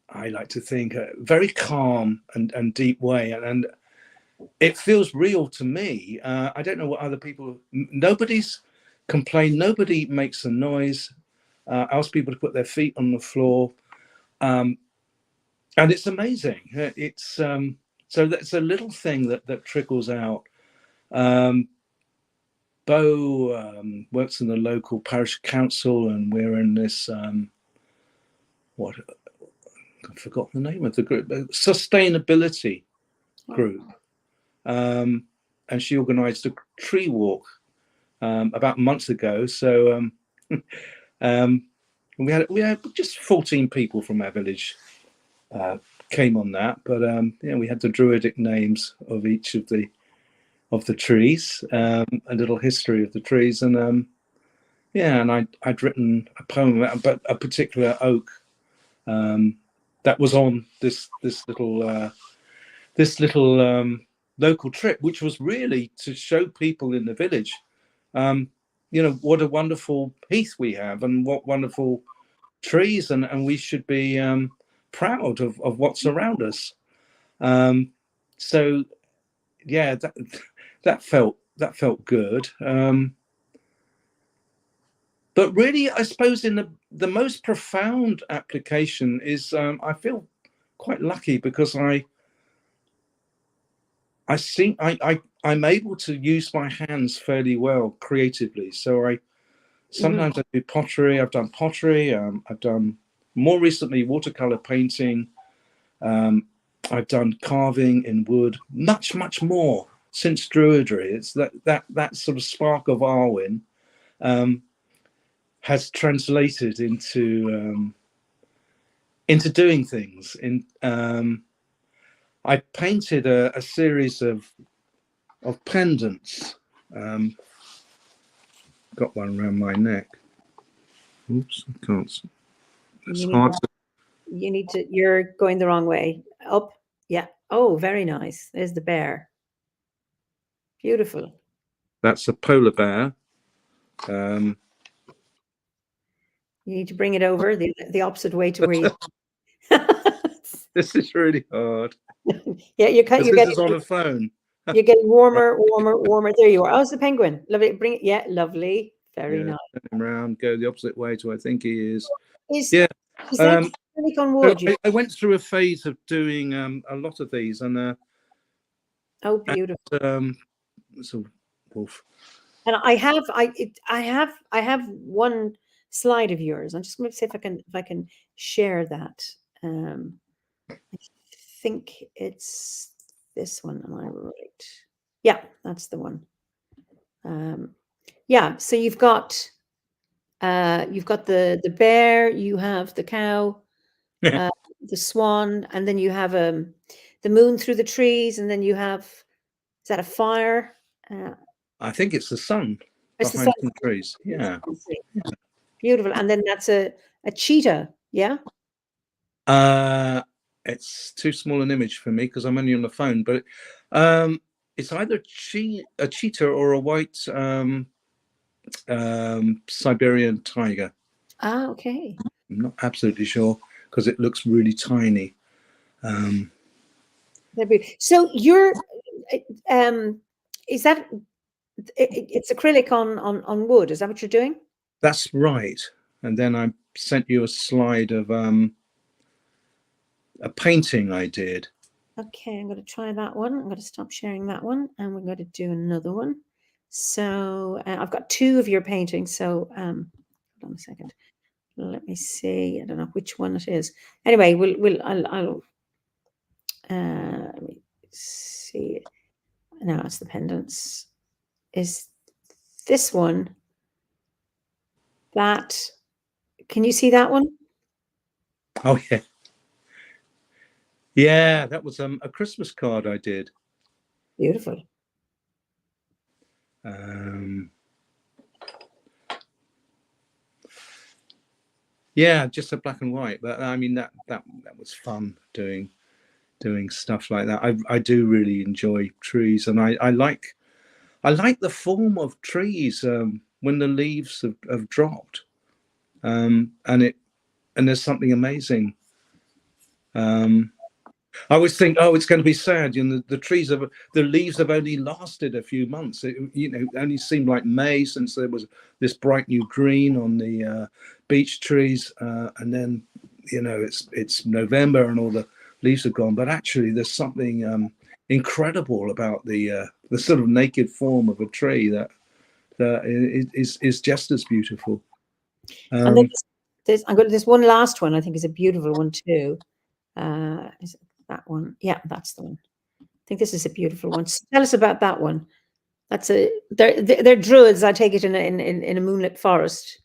I like to think, very calm and deep way, and it feels real to me. I don't know what other people. Nobody's complained. Nobody makes a noise. Ask people to put their feet on the floor, and it's amazing. It's so that's a little thing that trickles out. Bo works in the local parish council, and we're in this what I forgot the name of the group, sustainability group, and she organised a tree walk about months ago. So we had just 14 people from our village came on that, but we had the druidic names of each of the trees, a little history of the trees, and and I'd written a poem about a particular oak that was on this little local trip, which was really to show people in the village, what a wonderful heath we have, and what wonderful trees, and we should be proud of what's around us. So yeah, that felt good. But really, I suppose in the most profound application is I feel quite lucky because I'm able to use my hands fairly well creatively. So sometimes I do pottery. I've done pottery. I've done more recently watercolor painting. I've done carving in wood. Much more since Druidry. It's that sort of spark of Arwen has translated into doing things. I painted a series of pendants. Got one around my neck. Oops, I can't. It's hard.
You're going the wrong way. Up. Yeah. Oh, very nice. There's the bear. Beautiful.
That's a polar bear.
You need to bring it over the opposite way to where you.
This is really hard.
Yeah, you're getting.
This is on a phone.
You're getting warmer. There you are. Oh, it's the penguin. Lovely. Bring it. Yeah, lovely. Very nice.
Turn him around, go the opposite way to I think he is.
Is that acrylic on wood?
So I went through a phase of doing a lot of these, and
oh, beautiful.
It's a wolf.
And I have one slide of yours. I'm just going to see if I can share that. I think it's this one. Am I right? Yeah, that's the one. Yeah. So you've got the bear, you have the cow, the swan, and then you have the moon through the trees, and then you have, is that a fire?
I think it's the sun
behind
some trees. Yeah.
Beautiful. And then that's a cheetah. Yeah.
It's too small an image for me because I'm only on the phone, but it's either a cheetah or a white Siberian tiger.
Ah, okay.
I'm not absolutely sure because it looks really tiny.
So you're is that it's acrylic on wood? Is that what you're doing?
That's right. And then I sent you a slide of a painting I did.
Okay, I'm going to try that one. I'm going to stop sharing that one, and we're going to do another one. So I've got two of your paintings. So hold on a second. Let me see. I don't know which one it is. Anyway, I'll let me see. No, it's the pendants. Is this one? That, can you see that one?
Oh yeah. Yeah, that was a Christmas card I did.
Beautiful.
Yeah, just a black and white. But I mean, that was fun doing stuff like that. I do really enjoy trees, and I like the form of trees when the leaves have dropped, and there's something amazing. I always think, oh, it's going to be sad. You know, the leaves have only lasted a few months. It only seemed like May since there was this bright new green on the beech trees, and then it's November and all the leaves are gone. But actually, there's something incredible about the sort of naked form of a tree that is just as beautiful.
And then there's one last one I think is a beautiful one too. Is it that one? Yeah, that's the one. I think this is a beautiful one. So tell us about that one. They're druids. I take it in a moonlit forest.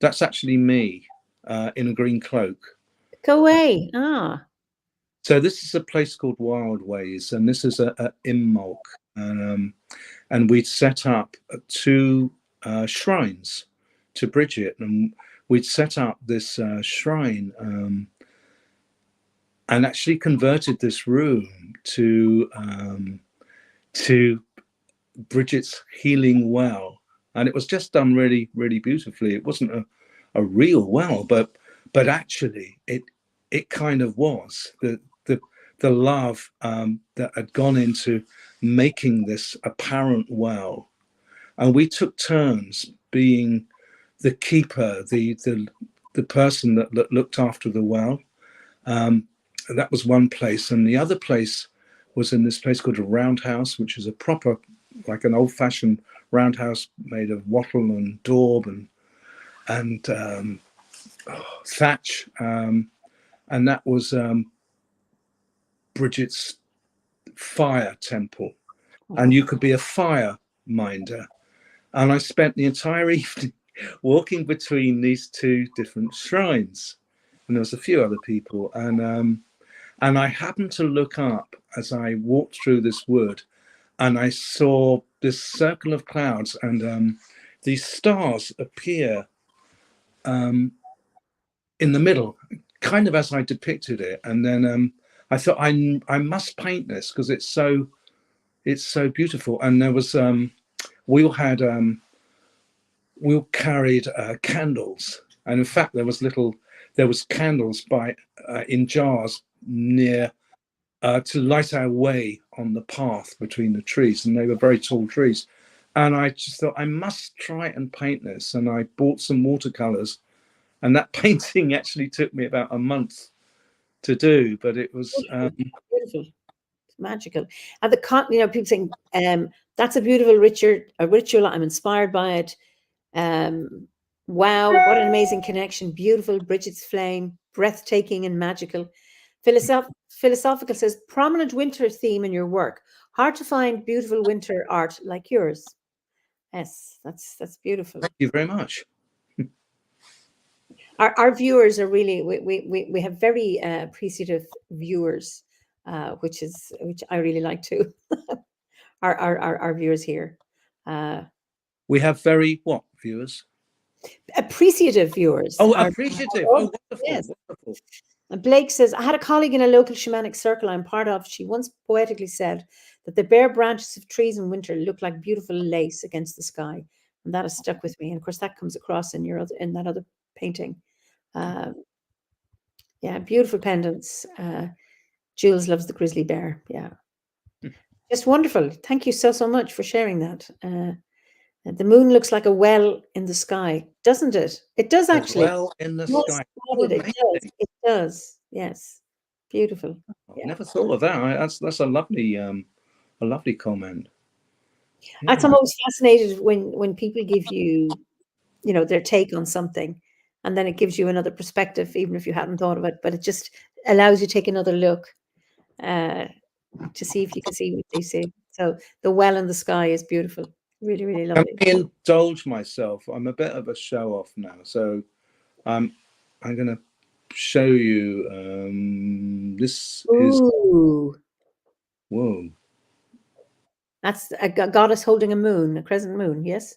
That's actually me in a green cloak.
Go away. Ah.
So this is a place called Wild Ways, and this is a Imbolc, and we'd set up 2 shrines to Bridget, and we'd set up this shrine and actually converted this room to Bridget's healing well, and it was just done really, really beautifully. It wasn't a real well, but actually it kind of was the love that had gone into making this apparent well, and we took turns being the keeper, the person that looked after the well. That was one place, and the other place was in this place called a roundhouse, which is a proper, like an old-fashioned roundhouse made of wattle and daub and thatch, and that was Bridget's fire temple, and you could be a fire minder. And I spent the entire evening walking between these 2 different shrines, and there was a few other people, and I happened to look up as I walked through this wood, and I saw this circle of clouds, and these stars appear in the middle, kind of as I depicted it. And then I thought I must paint this because it's so beautiful. And there was we all carried candles, and in fact there was candles in jars near to light our way on the path between the trees, and they were very tall trees. And I just thought I must try and paint this, and I bought some watercolors, and that painting actually took me about a month to do, but it was
beautiful. It's magical. And people saying that's a beautiful ritual. I'm inspired by it. Wow, what an amazing connection. Beautiful. Bridget's flame, breathtaking and magical. Philosophical says prominent winter theme in your work. Hard to find beautiful winter art like yours. Yes, that's beautiful.
Thank you very much.
Our viewers are really, we have very appreciative viewers, which I really like too. our viewers here.
We have very what viewers?
Appreciative viewers.
Oh, appreciative. Oh, wonderful,
yes.
wonderful.
And Blake says, I had a colleague in a local shamanic circle I'm part of. She once poetically said that the bare branches of trees in winter look like beautiful lace against the sky. And that has stuck with me. And of course, that comes across in that other painting. Yeah, beautiful pendants. Jules loves the grizzly bear. Yeah. Just wonderful. Thank you so much for sharing that. The moon looks like a well in the sky, doesn't it? It does actually.
Well in the sky.
It does. Yes. Beautiful.
I never thought of that. That's a lovely comment.
Yeah. I'm always fascinated when people give you, their take on something, and then it gives you another perspective, even if you hadn't thought of it. But it just allows you to take another look to see if you can see what they see. So the well in the sky is beautiful. Really, really lovely.
I indulge myself. I'm a bit of a show off now, so I'm going to show you. This is. Whoa.
That's a goddess holding a moon, a crescent moon. Yes.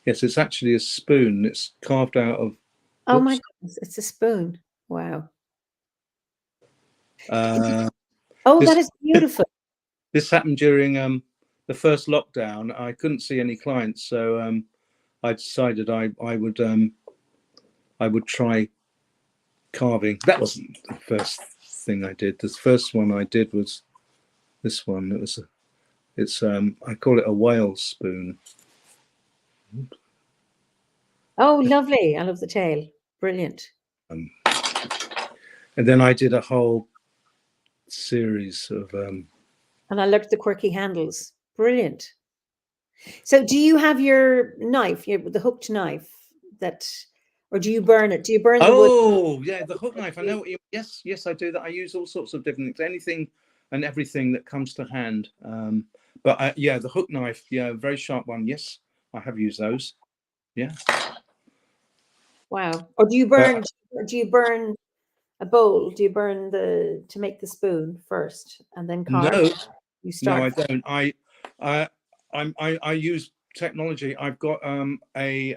Yes, it's actually a spoon. It's carved out of
Oh my
Whoops.
goodness, it's a spoon. Wow.
Uh,
Oh, that
this
is beautiful.
this happened during the first lockdown. I couldn't see any clients, so I decided I would try carving. That wasn't the first thing I did. The first one I did was this one. It's I call it a whale spoon.
Oh, lovely. I love the tail. Brilliant.
Um, and then I did a whole series of
And I looked at the quirky handles. Brilliant. So do you have your knife, the hooked knife that, or do you burn it? Do you burn the wood?
oh yeah, the hook knife. I know what you. Yes, I do that. I use all sorts of different things, anything and everything that comes to hand. But yeah, the hook knife, yeah, very sharp one. Yes, I have used those. Yeah.
Wow. Or
But
do you burn a bowl? Do you burn to make the spoon first and then carve?
no,
You
no,
start.
I don't. I, I use technology. I've got a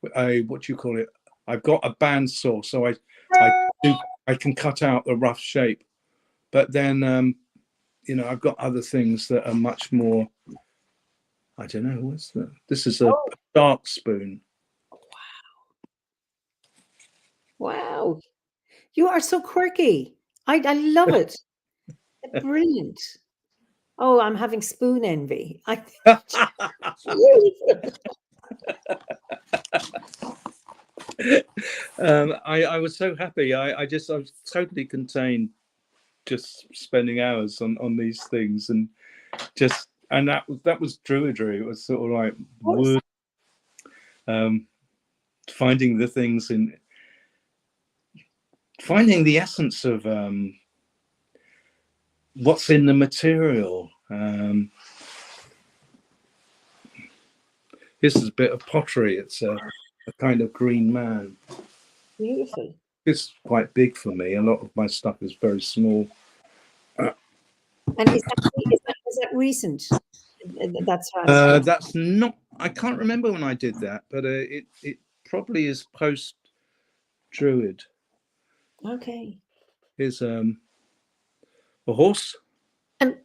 what do you call it? I've got a bandsaw, so I do I can cut out the rough shape. But then I've got other things that are much more. I don't know. What's that? This is a
Oh,
dark spoon.
wow. You are so quirky. I love it. Brilliant. Oh, I'm having spoon envy. I beautiful.
I was so happy. I was totally contained, just spending hours on these things, and that was Druidry. It was sort of like
Of course.
wood, finding the things in finding the essence of what's in the material. This is a bit of pottery. It's a kind of green man.
Beautiful.
It's quite big for me. A lot of my stuff is very small.
And is that recent? That's right.
That's not. I can't remember when I did that, but it probably is post Druid.
Okay.
Here's a horse.
And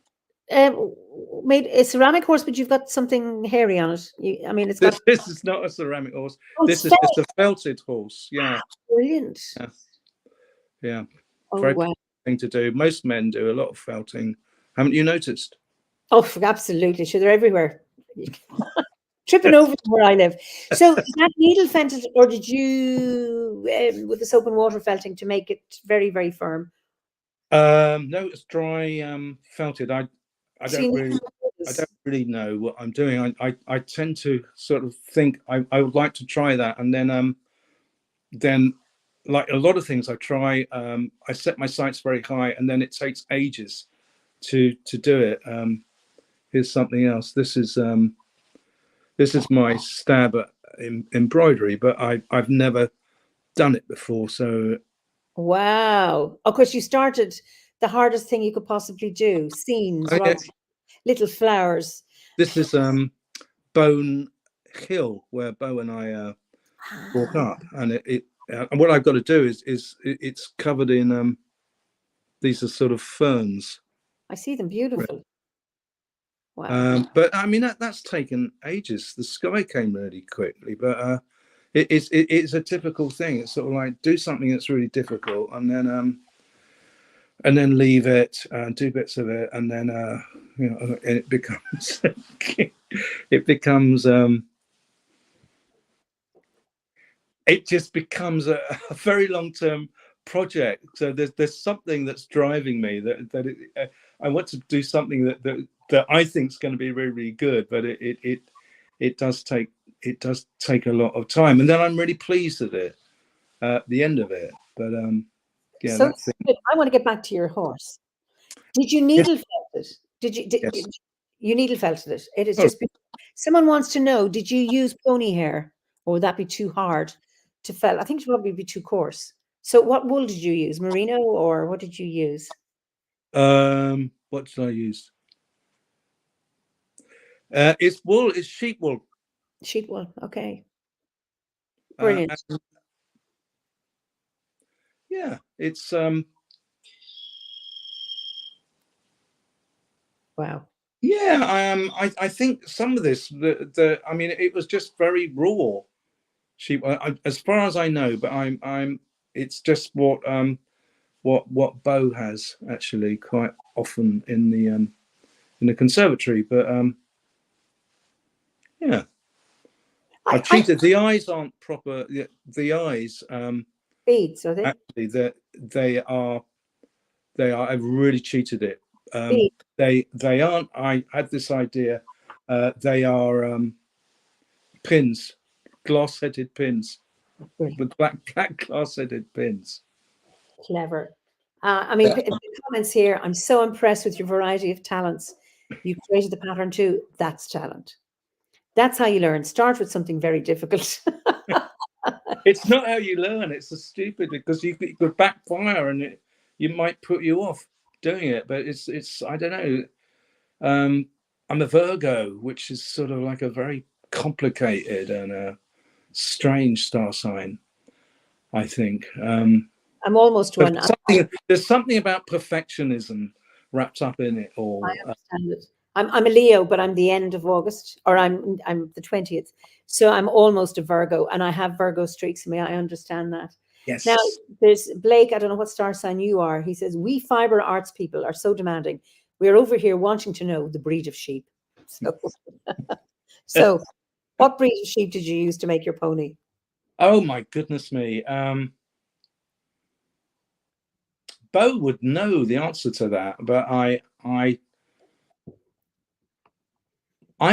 made a ceramic horse, but you've got something hairy on it. I mean, it's got.
This is not a ceramic horse.
Oh,
This
it's
is
felt.
just a felted horse. Yeah,
Brilliant.
yeah, yeah.
Oh
Very
wow.
thing to do. Most men do a lot of felting. Haven't you noticed?
Oh, absolutely. Sure, they're everywhere. Tripping over them where I live. So is that needle felted, or did you with the soap and water felting to make it very, very firm?
No, it's dry felted. I
So you
don't
need
really I
this.
don't really know what I'm doing. I tend to sort of think I would like to try that, and then like a lot of things I try, I set my sights very high, and then it takes ages to do it. Here's something else. This is my stab at embroidery, but I've never done it before. So
Wow. Of course, you started the hardest thing you could possibly do, scenes,
yeah,
rather little flowers.
this is Bone Hill where Bo and I walk
Ah,
up, and and what I've got to do is it's covered in these are sort of ferns.
I see them beautiful. Wow.
But I mean that's taken ages. The sky came really quickly, but it's a typical thing. It's sort of like do something that's really difficult, and then leave it, do bits of it, and then and it becomes it becomes it just becomes a very long term project. So there's something that's driving me I want to do something that I think is going to be really really good, but it does take a lot of time, and then I'm really pleased at it at the end of it. But yeah,
So
that's it.
good. I want to get back to your horse. Did you
Yes,
needle felt it?
yes.
You needle felted it? It is
Oh,
just someone wants to know, did you use pony hair or would that be too hard to felt? I think it would probably be too coarse. So what wool did you use? Merino or what did you use?
what did I use? It's wool. It's sheep wool.
Sheep wool. Okay. Brilliant.
And yeah, it's
Wow.
yeah. I think some of this, I mean, it was just very raw. As far as I know, but I'm. It's just what Bo has actually quite often in the conservatory. But yeah, I've
I
cheated. The eyes aren't proper. The eyes
beads, are they?
actually they are. I've really cheated it.
Beads.
They aren't. I had this idea. They are pins, glass-headed pins,
Brilliant.
with black glass-headed pins.
Clever. I mean,
Yeah.
the comments here, I'm so impressed with your variety of talents. You created the pattern too. That's talent. That's how you learn. Start with something very difficult.
It's not how you learn. It's a stupid because you could backfire and you might put you off doing it. But it's I don't know. I'm a Virgo, which is sort of like a very complicated and a strange star sign, I think.
I'm almost
But
one.
there's something about perfectionism wrapped up in it
I
all.
understand it. I'm a Leo, but I'm the end of August, or I'm the 20th. So I'm almost a Virgo, and I have Virgo streaks in me. I understand that. Now,
Yes.
there's Blake, I don't know what star sign you are. He says, we fiber arts people are so demanding. We're over here wanting to know the breed of sheep. So, so what breed of sheep did you use to make your pony?
Oh my goodness me. Bo would know the answer to that, but I'm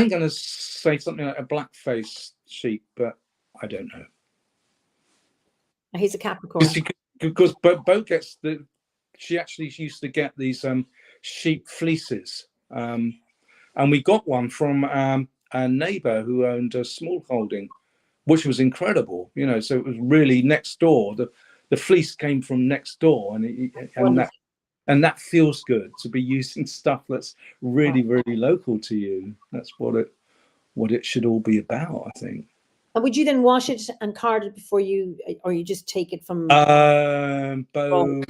going to say something like a black-faced sheep, but I don't know.
He's a Capricorn.
Because Bo gets she actually used to get these sheep fleeces, and we got one from a neighbour who owned a small holding, which was incredible. So it was really next door. The fleece came from next door, and that feels good to be using stuff that's really local to you. That's what it should all be about, I think.
And would you then wash it and card it before you, or you just take it from?
Bo,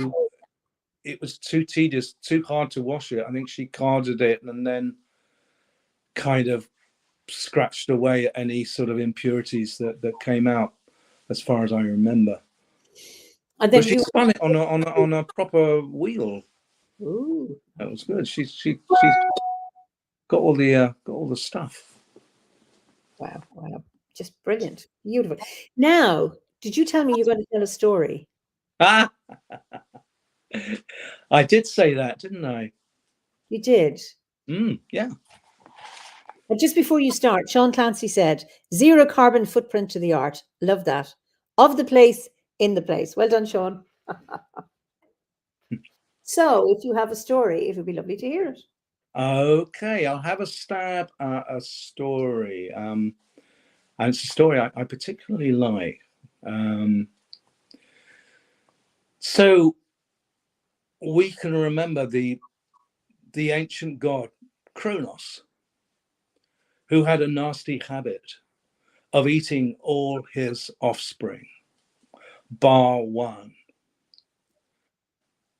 it was too tedious, too hard to wash it. I think she carded it and then kind of scratched away at any sort of impurities that came out, as far as I remember.
And
But
then
she
you.
spun it on a proper wheel.
Ooh.
That was good. She's got all the stuff.
Wow, wow. Just brilliant. Beautiful. Now, did you tell me you're going to tell a story?
Ah, I did say that, didn't I?
You did.
Yeah.
And just before you start, Sean Clancy said, zero carbon footprint to the art. Love that. Of the place, in the place. Well done, Sean. So, if you have a story, it would be lovely to hear it.
Okay, I'll have a stab at a story. And it's a story I particularly like. So we can remember the ancient god Kronos, who had a nasty habit of eating all his offspring, bar one.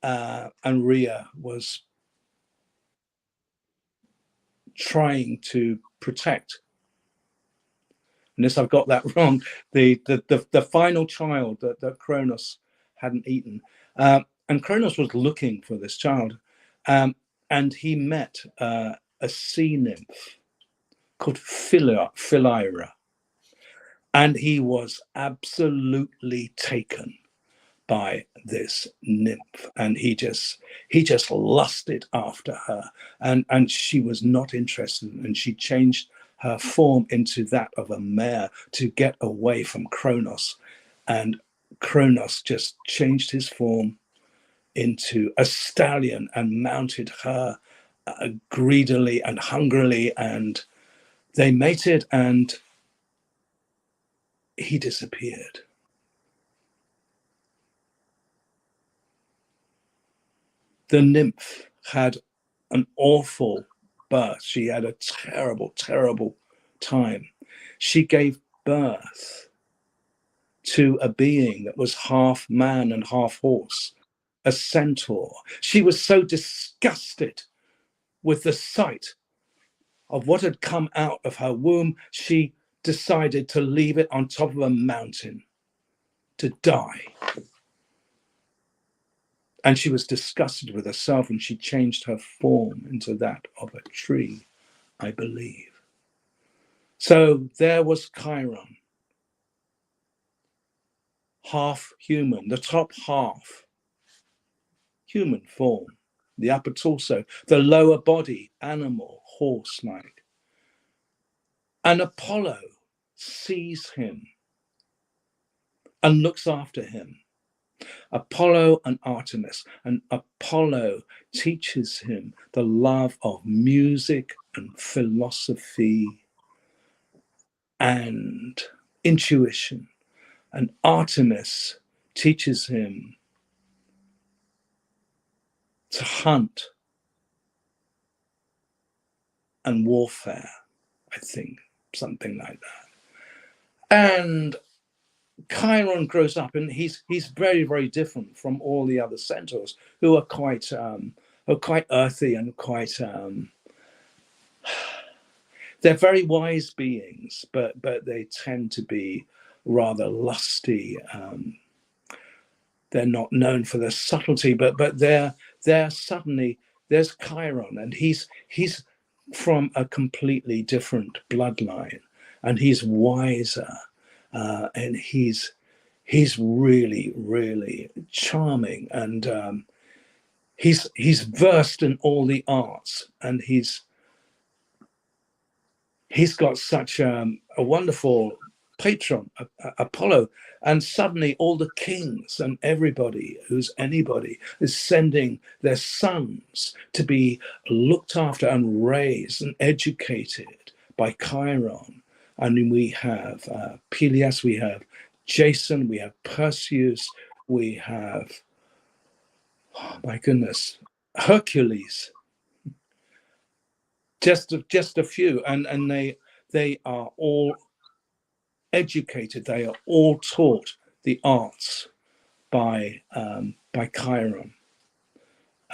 And Rhea was trying to protect. Unless I've got that wrong, the final child that Kronos hadn't eaten. And Kronos was looking for this child. And he met a sea nymph called Philyra. And he was absolutely taken by this nymph, and he just lusted after her, and she was not interested, and she changed her form into that of a mare to get away from Kronos, and Kronos just changed his form into a stallion and mounted her greedily and hungrily, and they mated, and he disappeared. The nymph had an awful birth. She had a terrible, terrible time. She gave birth to a being that was half man and half horse, a centaur. She was so disgusted with the sight of what had come out of her womb, she decided to leave it on top of a mountain to die. And she was disgusted with herself, and she changed her form into that of a tree, I believe. So there was Chiron, half human, the top half, human form, the upper torso, the lower body, animal, horse-like. And Apollo sees him and looks after him. Apollo and Artemis, and Apollo teaches him the love of music and philosophy and intuition. And Artemis teaches him to hunt and warfare, I think, something like that. And Chiron grows up, and he's very, very different from all the other centaurs, who are quite earthy and quite they're very wise beings, but they tend to be rather lusty. They're not known for their subtlety, but they're suddenly, there's Chiron, and he's from a completely different bloodline, and he's wiser, and he's really, really charming, and he's versed in all the arts, and he's got such a wonderful patron, Apollo, and suddenly all the kings and everybody who's anybody is sending their sons to be looked after and raised and educated by Chiron. And we have Peleus, we have Jason, we have Perseus, we have, oh my goodness, Hercules. Just a few, and they are all educated. They are all taught the arts by Chiron,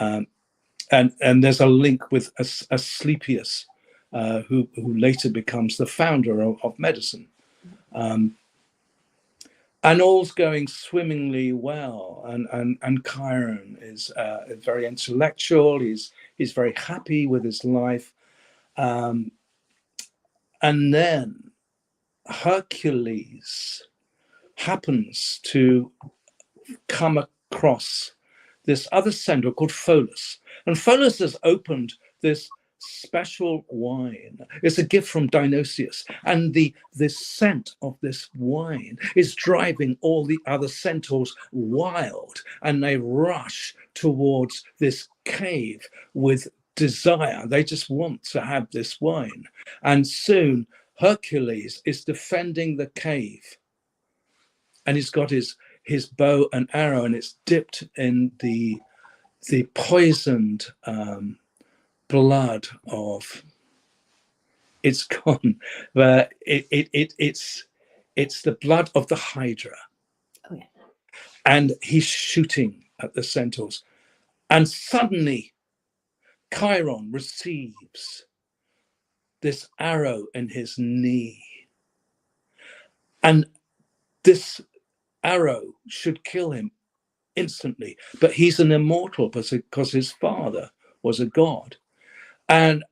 and there's a link with Asclepius, who later becomes the founder of medicine, and all's going swimmingly well. And Chiron is very intellectual. He's very happy with his life. And then Hercules happens to come across this other centaur called Pholus. And Pholus has opened this special wine. It's a gift from Dionysius. And the scent of this wine is driving all the other centaurs wild. And they rush towards this cave with desire. They just want to have this wine. And soon Hercules is defending the cave, and he's got his bow and arrow, and it's dipped in the poisoned blood of, it's gone, but it's the blood of the Hydra.
Oh, yeah.
And he's shooting at the centaurs, and suddenly Chiron receives this arrow in his knee, and this arrow should kill him instantly, but he's an immortal because his father was a god. And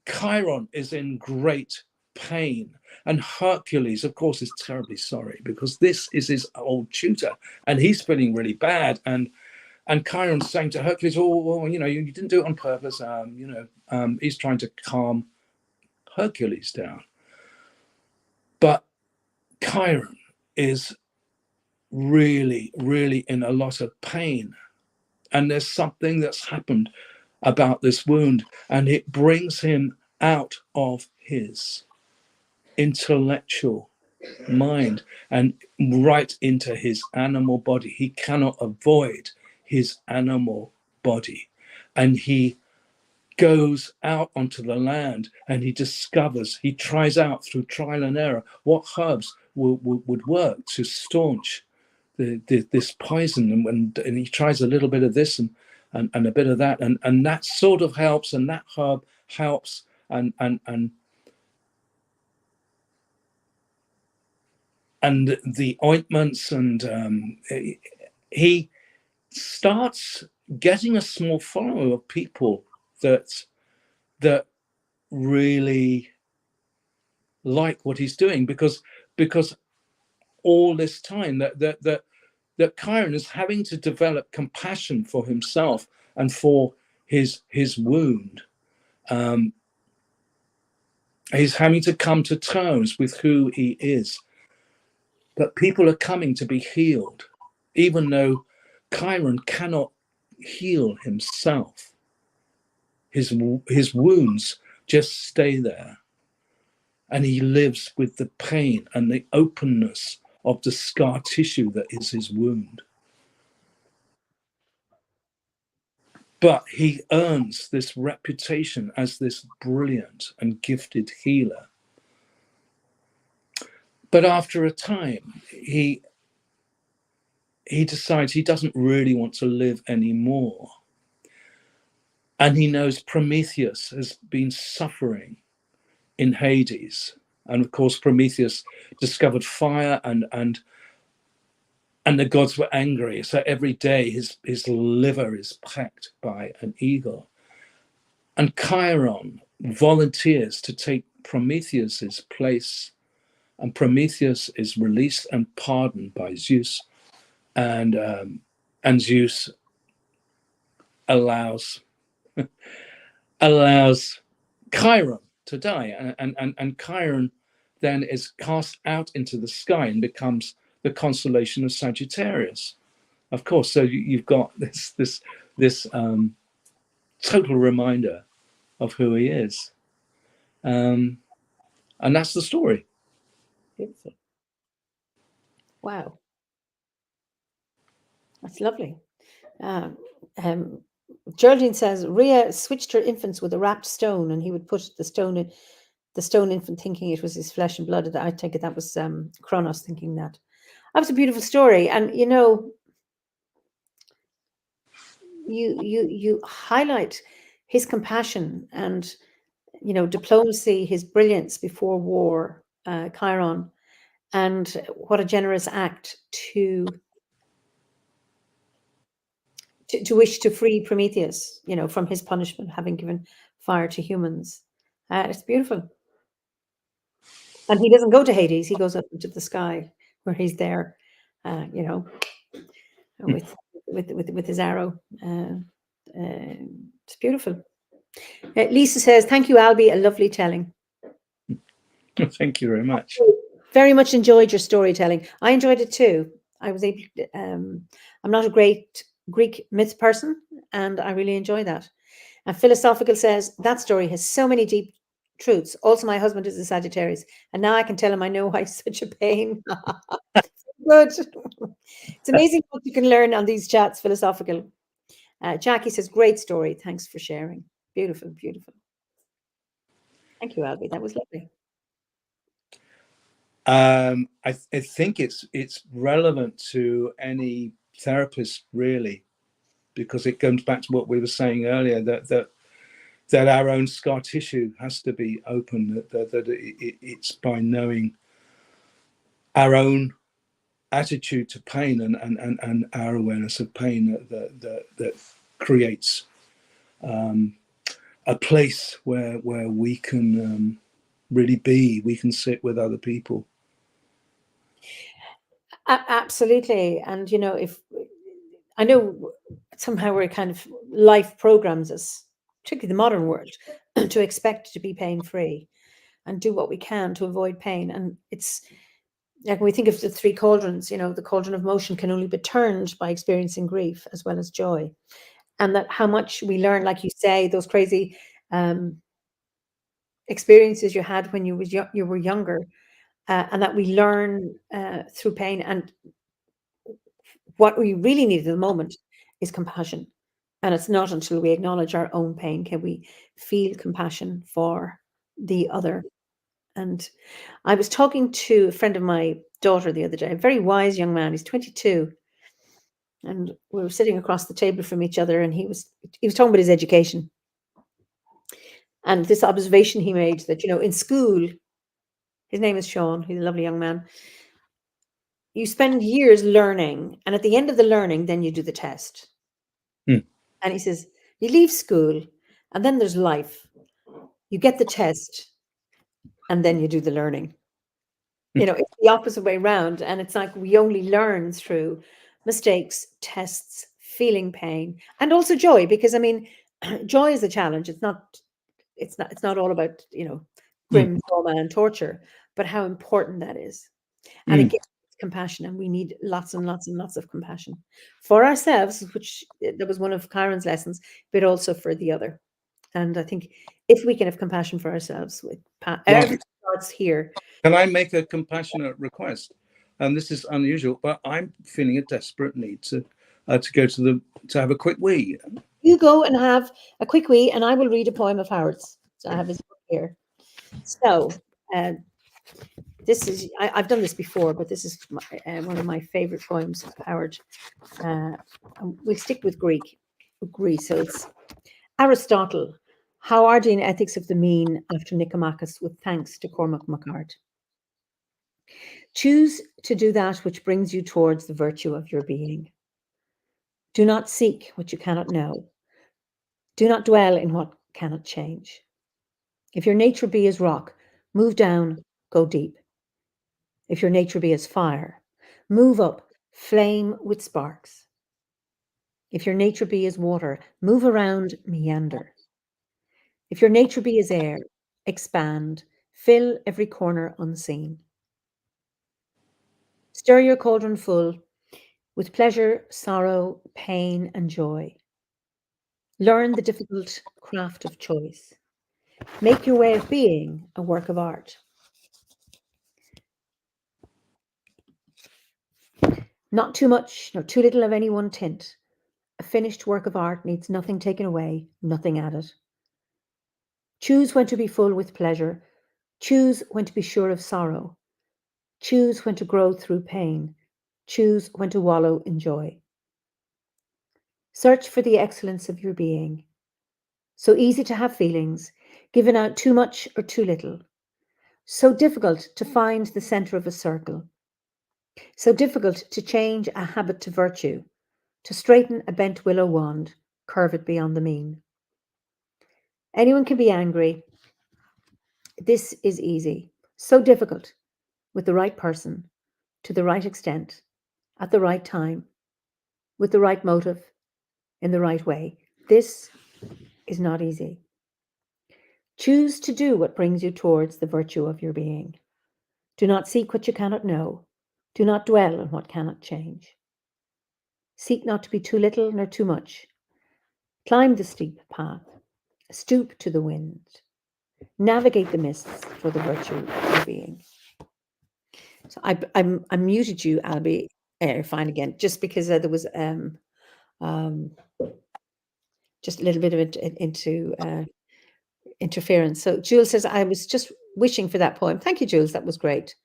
Chiron is in great pain, and Hercules, of course, is terribly sorry because this is his old tutor, and he's feeling really bad. And Chiron's saying to Hercules, "Oh, well, you didn't do it on purpose." He's trying to calm Hercules down, but Chiron is really, really in a lot of pain, and there's something that's happened about this wound, and it brings him out of his intellectual mind and right into his animal body. He cannot avoid his animal body, and he goes out onto the land, and he tries out through trial and error what herbs would work to staunch this poison, and he tries a little bit of this and a bit of that, and that sort of helps, and that herb helps, and the ointments, and he starts getting a small following of people that really like what he's doing, because all this time that Chiron is having to develop compassion for himself and for his wound. He's having to come to terms with who he is. But people are coming to be healed, even though Chiron cannot heal himself. His wounds just stay there. And he lives with the pain and the openness of the scar tissue that is his wound. But he earns this reputation as this brilliant and gifted healer. But after a time, he decides he doesn't really want to live anymore. And he knows Prometheus has been suffering in Hades. And of course, Prometheus discovered fire, and the gods were angry. So every day his liver is pecked by an eagle. And Chiron volunteers to take Prometheus's place. And Prometheus is released and pardoned by Zeus. And Zeus allows Chiron to die, and Chiron then is cast out into the sky and becomes the constellation of Sagittarius. Of course, so you've got this total reminder of who he is, and that's the story.
Beautiful. Wow, that's lovely. Geraldine says Rhea switched her infants with a wrapped stone, and he would put the stone infant, thinking it was his flesh and blood. I take it that was Kronos thinking that. That was a beautiful story, and you highlight his compassion and diplomacy, his brilliance before war, Chiron, and what a generous act to wish to free Prometheus, from his punishment, having given fire to humans. It's beautiful. And he doesn't go to Hades; he goes up into the sky, where he's there, with his arrow. It's beautiful. Lisa says, "Thank you, Albie. A lovely telling."
Thank you very much.
Very much enjoyed your storytelling. I enjoyed it too. I was able. I'm not a great Greek myth person, and I really enjoy that. And Philosophical says that story has so many deep truths. Also, my husband is a Sagittarius, and now I can tell him I know why he's such a pain. Good. It's amazing what you can learn on these chats. Philosophical. Jackie says, "Great story. Thanks for sharing. Beautiful, beautiful." Thank you, Albie. That was lovely.
I think it's relevant to any therapist, really, because it goes back to what we were saying earlier, that our own scar tissue has to be open, that it's by knowing our own attitude to pain and our awareness of pain that creates a place where we can really we can sit with other people.
Absolutely. And if I know somehow we're kind of life programs us, particularly the modern world, to expect to be pain-free and do what we can to avoid pain. And it's like when we think of the three cauldrons, the cauldron of motion can only be turned by experiencing grief as well as joy. And that how much we learn, like you say, those crazy experiences you had when you were younger, and that we learn through pain. And what we really need at the moment is compassion. And it's not until we acknowledge our own pain can we feel compassion for the other. And I was talking to a friend of my daughter the other day, a very wise young man. He's 22, and we were sitting across the table from each other, and he was talking about his education and this observation he made that, in school, his name is Sean. He's a lovely young man. You spend years learning, and at the end of the learning, then you do the test.
Hmm.
And he says, you leave school, and then there's life. You get the test, and then you do the learning. It's the opposite way around. And it's like we only learn through mistakes, tests, feeling pain, and also joy. Because I mean, joy is a challenge. It's not all about, grim trauma and torture, but how important that is. And again, it's compassion, and we need lots and lots and lots of compassion for ourselves, which that was one of Karen's lessons, but also for the other. And I think if we can have compassion for ourselves, everything starts here.
Can I make a compassionate request? And this is unusual, but I'm feeling a desperate need to go to have a quick wee.
You go and have a quick wee, and I will read a poem of Howard's. So I have his book here. So this is, I've done this before, but this is one of my favorite poems of Howard. We'll stick with Greece. So it's Aristotle, Howardian Ethics of the Mean, after Nicomachus, with thanks to Cormac MacArt. Choose to do that which brings you towards the virtue of your being. Do not seek what you cannot know. Do not dwell in what cannot change. If your nature be as rock, move down, go deep. If your nature be as fire, move up, flame with sparks. If your nature be as water, move around, meander. If your nature be as air, expand, fill every corner unseen. Stir your cauldron full with pleasure, sorrow, pain, and joy. Learn the difficult craft of choice. Make your way of being a work of art. Not too much, nor too little of any one tint. A finished work of art needs nothing taken away, nothing added. Choose when to be full with pleasure. Choose when to be sure of sorrow. Choose when to grow through pain. Choose when to wallow in joy. Search for the excellence of your being. So easy to have feelings, given out too much or too little. So difficult to find the center of a circle. So difficult to change a habit to virtue, to straighten a bent willow wand, curve it beyond the mean. Anyone can be angry. This is easy. So difficult, with the right person, to the right extent, at the right time, with the right motive, in the right way. This is not easy. Choose to do what brings you towards the virtue of your being. Do not seek what you cannot know. Do not dwell on what cannot change. Seek not to be too little nor too much. Climb the steep path. Stoop to the wind. Navigate the mists for the virtue of your being. So I muted you, Albie. Fine again, just because there was just a little bit of interference. So Jules says, I was just wishing for that poem. Thank you, Jules. That was great.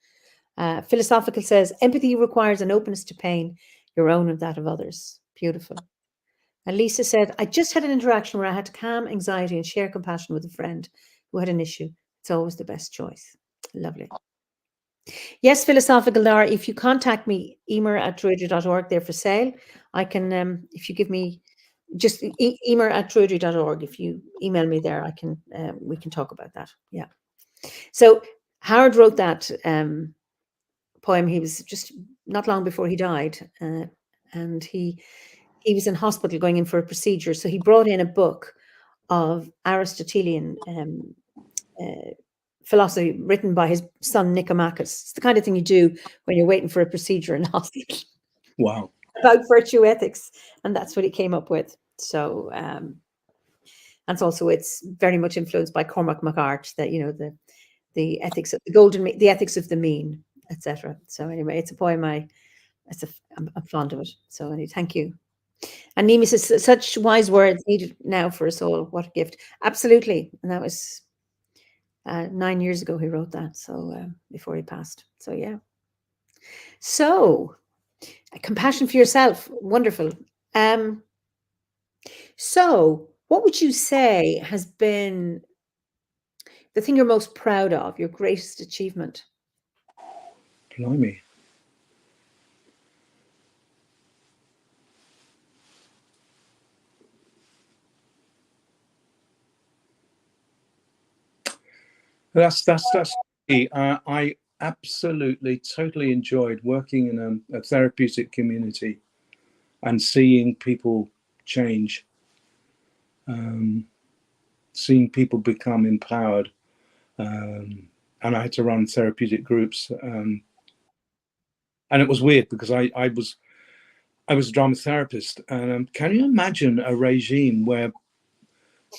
Philosophical says, empathy requires an openness to pain, your own and that of others. Beautiful. And Lisa said, I just had an interaction where I had to calm anxiety and share compassion with a friend who had an issue. It's always the best choice. Lovely. Yes, Philosophical Lara, if you contact me, eimear@druidry.org, they're for sale. I can, if you give me just eimear@druidry.org, if you email me there, I can, we can talk about that. Yeah. So Howard wrote that poem. He was just not long before he died, and he was in hospital going in for a procedure. So he brought in a book of Aristotelian philosophy written by his son Nicomachus. It's the kind of thing you do when you're waiting for a procedure in hospital.
Wow.
About virtue ethics, and that's what he came up with. So, and also it's very much influenced by Cormac MacArt, that the ethics of the ethics of the mean, etc. So anyway, it's a poem I'm fond of it. So anyway, thank you. And Nimi says, such wise words needed now for us all. What a gift! Absolutely, and that was 9 years ago, he wrote that. So before he passed. So yeah. So compassion for yourself, wonderful. Um, so what would you say has been the thing you're most proud of, your greatest achievement?
Blimey. That's key. I absolutely, totally enjoyed working in a therapeutic community and seeing people change, seeing people become empowered. And I had to run therapeutic groups, and it was weird because I was a drama therapist. And can you imagine a regime where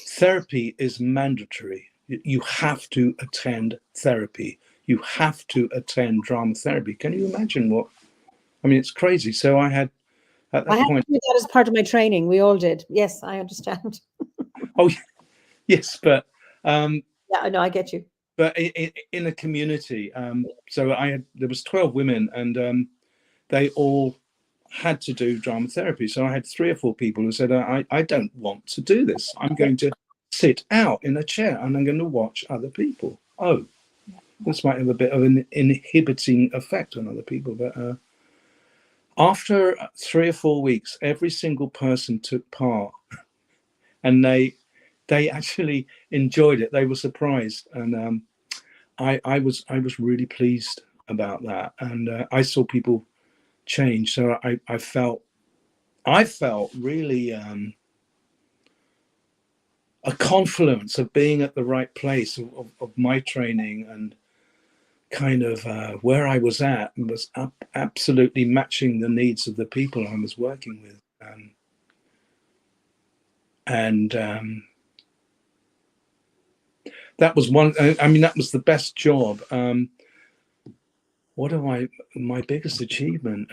therapy is mandatory? You have to attend therapy. You have to attend drama therapy. Can you imagine what? I mean, it's crazy. So I had at
I
that
had
point.
to do that as part of my training. We all did. Yes, I understand.
Oh, yes, but
Yeah, no, I get you.
but in a community. So there was 12 women, and they all had to do drama therapy. So I had 3 or 4 people who said, I don't want to do this. I'm going to sit out in a chair and I'm going to watch other people. Oh, this might have a bit of an inhibiting effect on other people. But after 3 or 4 weeks, every single person took part, and they actually enjoyed it. They were surprised. And I was really pleased about that. And I saw people change. So I felt really a confluence of being at the right place of my training, and kind of where I was at was absolutely matching the needs of the people I was working with. And that was one. I mean, that was the best job. What am my biggest achievement?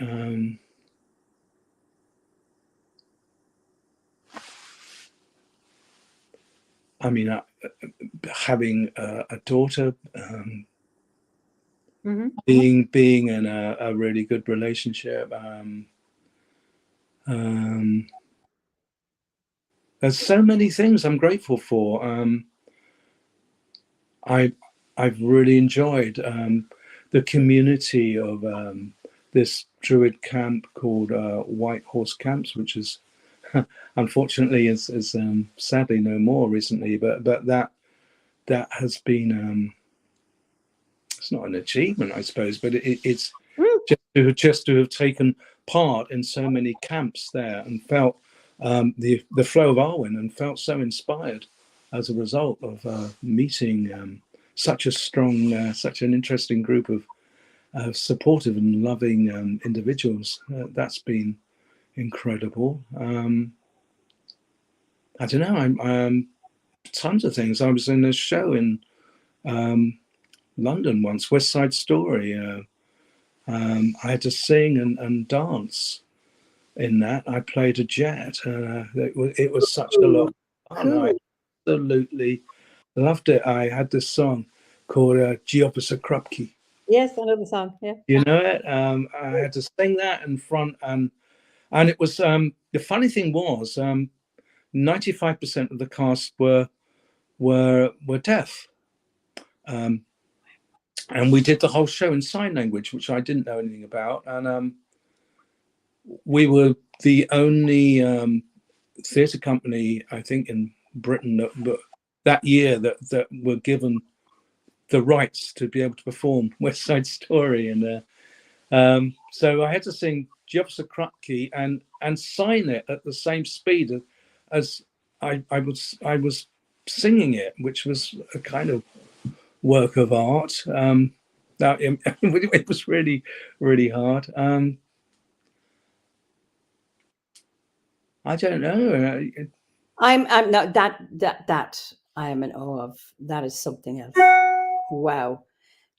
I mean, having a daughter, being in a really good relationship. There's so many things I'm grateful for. I've really enjoyed the community of this Druid camp called White Horse Camps, which is unfortunately is sadly no more recently. But that has been it's not an achievement, I suppose, but it's just to have taken part in so many camps there, and felt the flow of Arwen, and felt so inspired as a result of meeting such a strong, such an interesting group of supportive and loving individuals. That's been incredible. I don't know. I'm tons of things. I was in a show in London once, West Side Story. I had to sing and dance in that. I played a jet. It was such a lot of fun.
Cool.
I absolutely loved it. I had this song called Giopasa Krupke.
Yes, I know the song. Yeah.
You know it? I had to sing that in front, and it was the funny thing was 95% of the cast were deaf. And we did the whole show in sign language, which I didn't know anything about. And we were the only theatre company, I think, in Britain that year that were given the rights to be able to perform West Side Story. And so I had to sing Giopsa Krupke and sign it at the same speed as I was singing it, which was a kind of work of art. It was really, really hard. I don't know.
I'm no that I am in awe of. That is something else. Wow.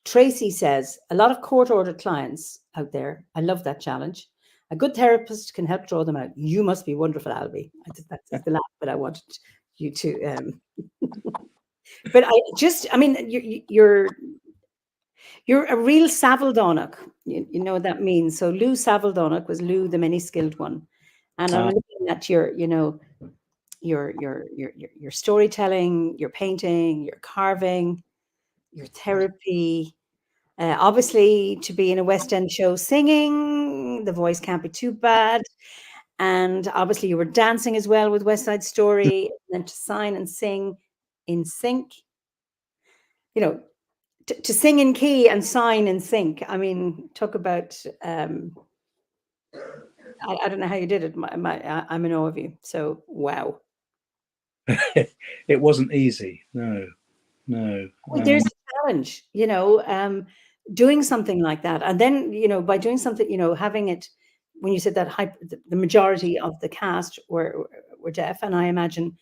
Tracy says, a lot of court-ordered clients out there. I love that challenge. A good therapist can help draw them out. You must be wonderful, Albie. That's the last bit I wanted you to. But I mean, you're a real Savildonach. You know what that means. So Lou Savildonach was Lou, the many-skilled one. And I'm
Uh,
looking at your storytelling, your painting, your carving, your therapy. Obviously, to be in a West End show singing, the voice can't be too bad. And obviously, you were dancing as well with West Side Story, and then to sign and sing in sync. You know, to sing in key and sign in sync. I mean, talk about. I don't know how you did it. I'm in awe of you. So wow.
it wasn't easy. No, no.
Well, there's a challenge, doing something like that. And then, by doing something, having it, when you said that the majority of the cast were deaf, and I imagine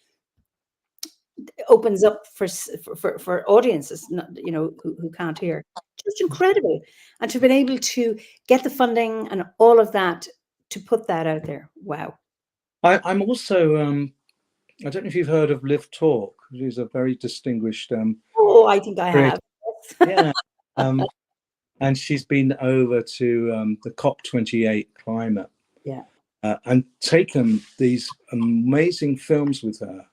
it opens up for audiences, who can't hear. Just incredible. And to have been able to get the funding and all of that to put that out there. Wow.
I'm also, I don't know if you've heard of Liv Talk, who's a very distinguished
Oh, I think I
creator.
have.
Yeah. And she's been over to the COP28 climate,
Yeah.
And taken these amazing films with her.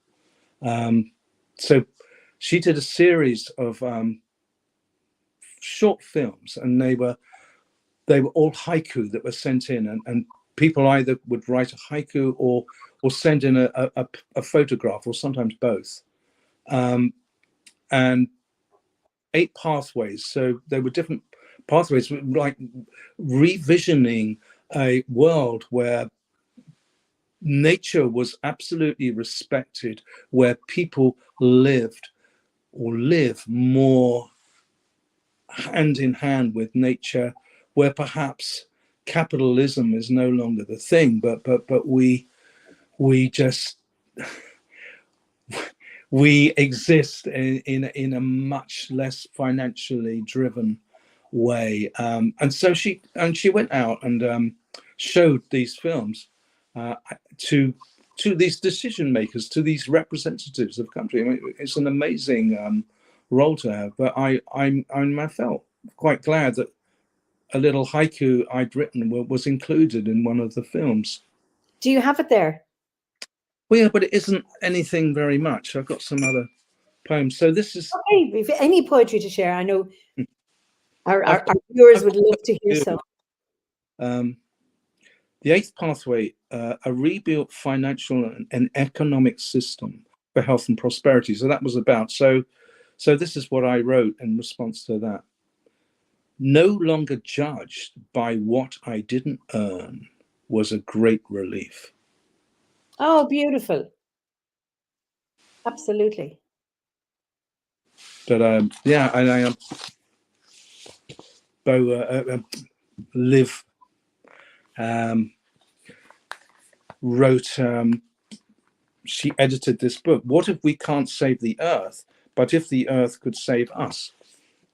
So she did a series of short films, and they were all haiku that were sent in, and people either would write a haiku or send in a photograph, or sometimes both. And 8 pathways. So there were different pathways, like revisioning a world where nature was absolutely respected, where people lived or live more hand in hand with nature, where perhaps capitalism is no longer the thing, but we just we exist in a much less financially driven way. And so she went out and showed these films to these decision makers, to these representatives of country. I mean, it's an amazing role to have. But I felt quite glad that a little haiku I'd written was included in one of the films.
Do you have it there?
Well, yeah, but it isn't anything very much. I've got some other poems. So this is
okay. If any poetry to share, I know our viewers would love to hear some.
The 8th pathway, a rebuilt financial and economic system for health and prosperity. So that was about. So this is what I wrote in response to that. No longer judged by what I didn't earn was a great relief.
Oh, beautiful. Absolutely.
But yeah, and I Liv wrote. She edited this book. What if we can't save the earth, but if the earth could save us?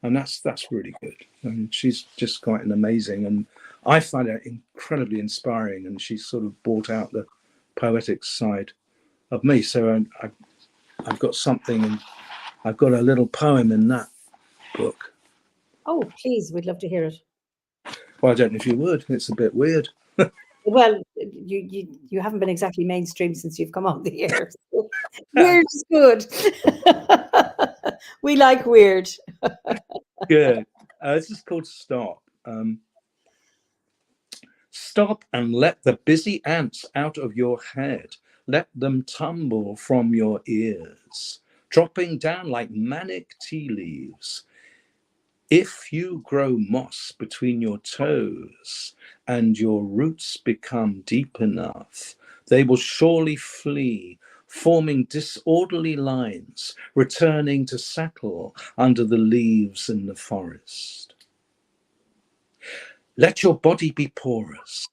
And that's really good. And she's just quite an amazing, and I find it incredibly inspiring. And she's sort of brought out the poetic side of me. So I've got something, and I've got a little poem in that book.
Oh, please, we'd love to hear it.
Well, I don't know if you would. It's a bit weird.
Well, you haven't been exactly mainstream since you've come on the air. So weird is good. We like weird.
Good. This is called Stop. Stop and let the busy ants out of your head. Let them tumble from your ears, dropping down like manic tea leaves. If you grow moss between your toes and your roots become deep enough, they will surely flee, forming disorderly lines, returning to settle under the leaves in the forest. Let your body be porous,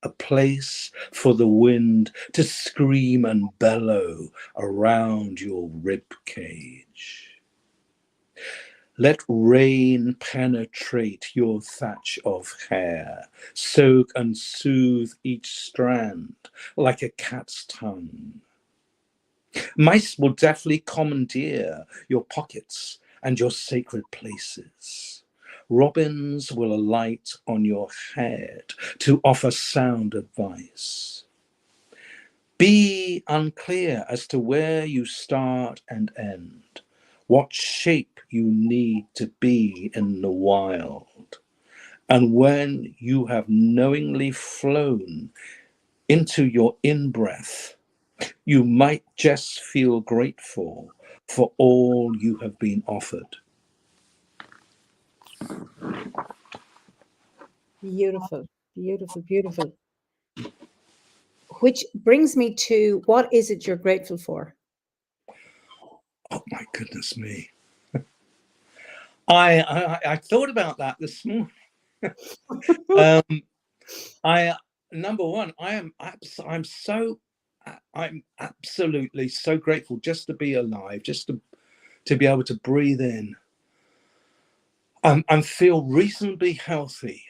a place for the wind to scream and bellow around your rib cage. Let rain penetrate your thatch of hair, soak and soothe each strand like a cat's tongue. Mice will deftly commandeer your pockets and your sacred places. Robins will alight on your head to offer sound advice. Be unclear as to where you start and end, what shape you need to be in the wild. And when you have knowingly flown into your in-breath, you might just feel grateful for all you have been offered.
Beautiful, beautiful, beautiful. Which brings me to, what is it you're grateful for?
Oh my goodness me. I thought about that this morning. I Number one, I'm absolutely so grateful just to be alive, just to be able to breathe in and feel reasonably healthy.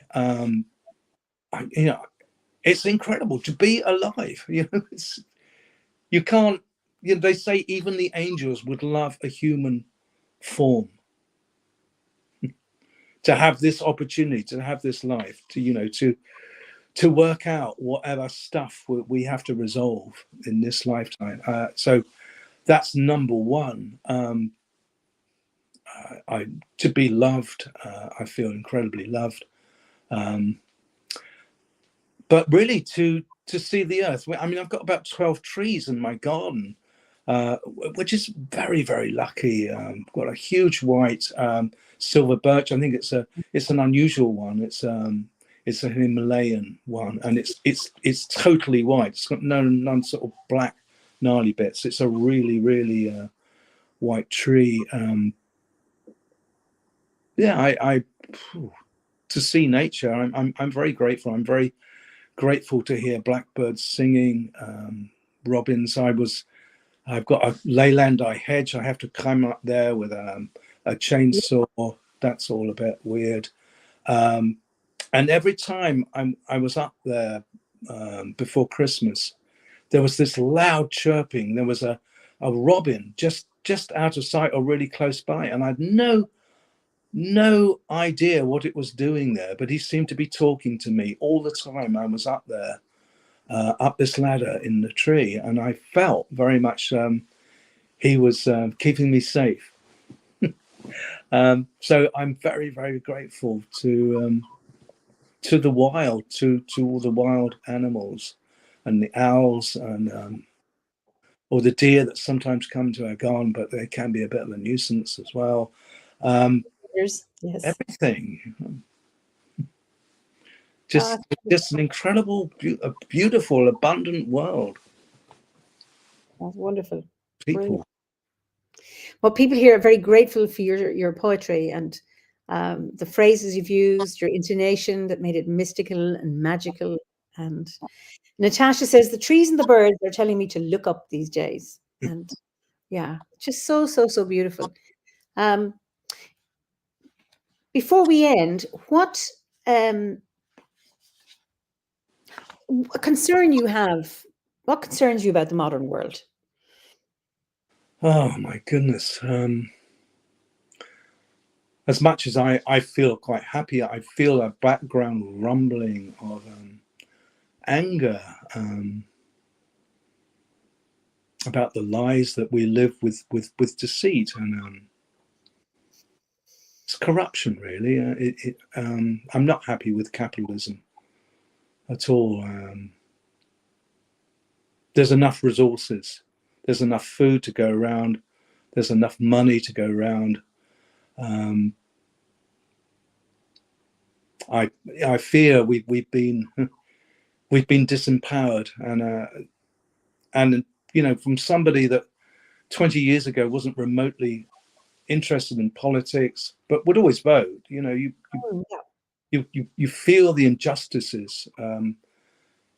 It's incredible to be alive. You can't. They say even the angels would love a human form. To have this opportunity, to have this life, to work out whatever stuff we have to resolve in this lifetime. So that's number one. To be loved, I feel incredibly loved. But really to see the earth. I mean, I've got about 12 trees in my garden, which is very, very lucky. Got a huge white silver birch. I think it's an unusual one. It's a Himalayan one, and it's totally white. It's got none sort of black gnarly bits. It's a really, really white tree. To see nature, I'm very grateful. I'm very grateful to hear blackbirds singing, robins. I've got a leyland hedge. I have to climb up there with a chainsaw. That's all a bit weird. And every time I was up there before Christmas, there was this loud chirping. There was a robin just out of sight or really close by, and I'd no idea what it was doing there, but he seemed to be talking to me all the time I was up there, up this ladder in the tree, and I felt very much he was keeping me safe. So I'm very, very grateful to the wild, to all the wild animals and the owls and or the deer that sometimes come to our garden, but they can be a bit of a nuisance as well.
Yes.
Everything. Just an incredible, beautiful, abundant world.
That's wonderful.
People.
Brilliant. Well, people here are very grateful for your poetry and the phrases you've used, your intonation that made it mystical and magical. And Natasha says, the trees and the birds are telling me to look up these days. And yeah, just so, so, so beautiful. Before we end, what concern you have? What concerns you about the modern world?
Oh my goodness. As much as I feel quite happy, I feel a background rumbling of anger about the lies that we live with deceit and it's corruption, really. I'm not happy with capitalism at all. There's enough resources. There's enough food to go around. There's enough money to go around. I fear we've been disempowered, and from somebody that 20 years ago wasn't remotely interested in politics, but would always vote. You feel the injustices.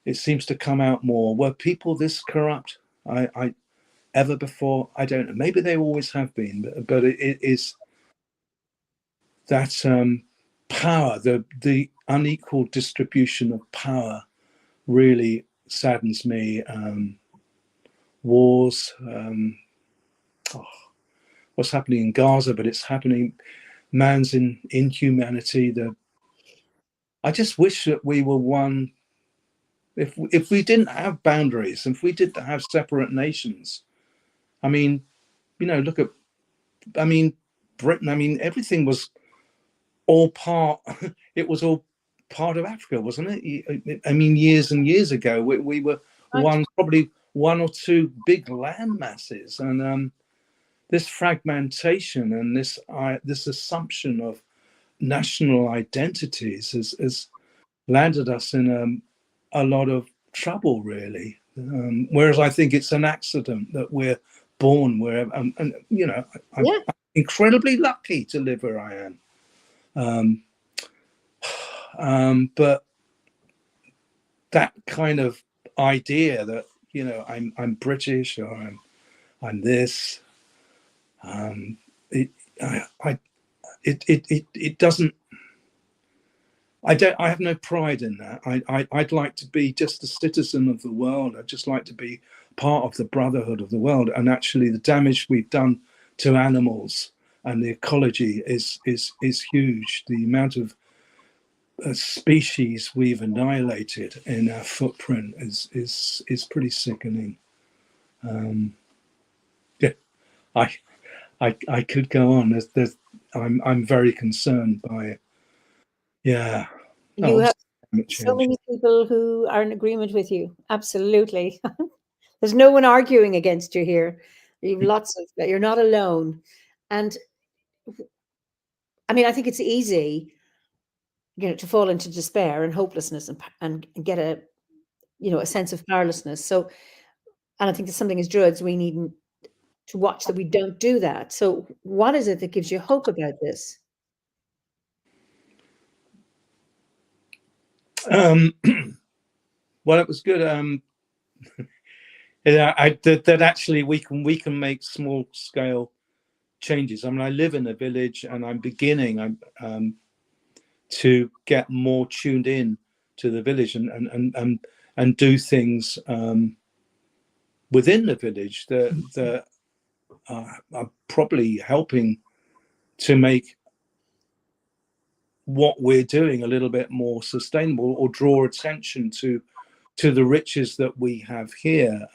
It seems to come out more. Were people this corrupt? I ever before? I don't know. Maybe they always have been, but it is that power, the unequal distribution of power, really saddens me. wars, what's happening in Gaza, but it's happening, man's inhumanity. I just wish that we were one. If we didn't have boundaries, if we didn't have separate nations, I mean, look at, Britain. I mean, everything was all part. It was all part of Africa, wasn't it? I mean, years and years ago, we were probably one or two big land masses, and this fragmentation and this assumption of national identities has landed us in a lot of trouble, really. Whereas I think it's an accident that we're born where, and I'm incredibly lucky to live where I am. But that kind of idea that I'm British or I'm this, it doesn't. I have no pride in that. I'd like to be just a citizen of the world. I'd just like to be part of the brotherhood of the world. And actually, the damage we've done to animals and the ecology is huge. The amount of species we've annihilated in our footprint is pretty sickening. Yeah, I could go on. I'm very concerned by it. Yeah.
You have so many people who are in agreement with you. Absolutely. There's no one arguing against you here. You've lots of, you're not alone. And I mean, I think it's easy, to fall into despair and hopelessness and get a sense of powerlessness. So, and I think that something as Druids, we need to watch that we don't do that. So what is it that gives you hope about this?
Well, it was good. That actually we can make small scale changes. I mean, I live in a village, and I'm beginning to get more tuned in to the village and do things within the village that are probably helping to make what we're doing a little bit more sustainable, or draw attention to the riches that we have here.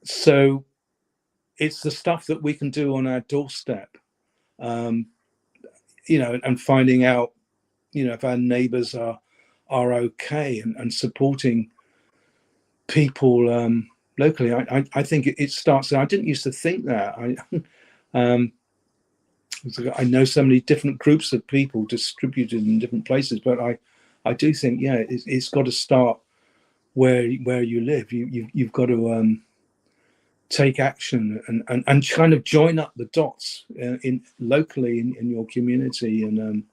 So it's the stuff that we can do on our doorstep, and finding out, if our neighbours are okay, and supporting people locally. I think it starts there. I didn't used to think that. I know so many different groups of people distributed in different places, but I do think, it's got to start where you live. You've got to take action and kind of join up the dots locally in your community. And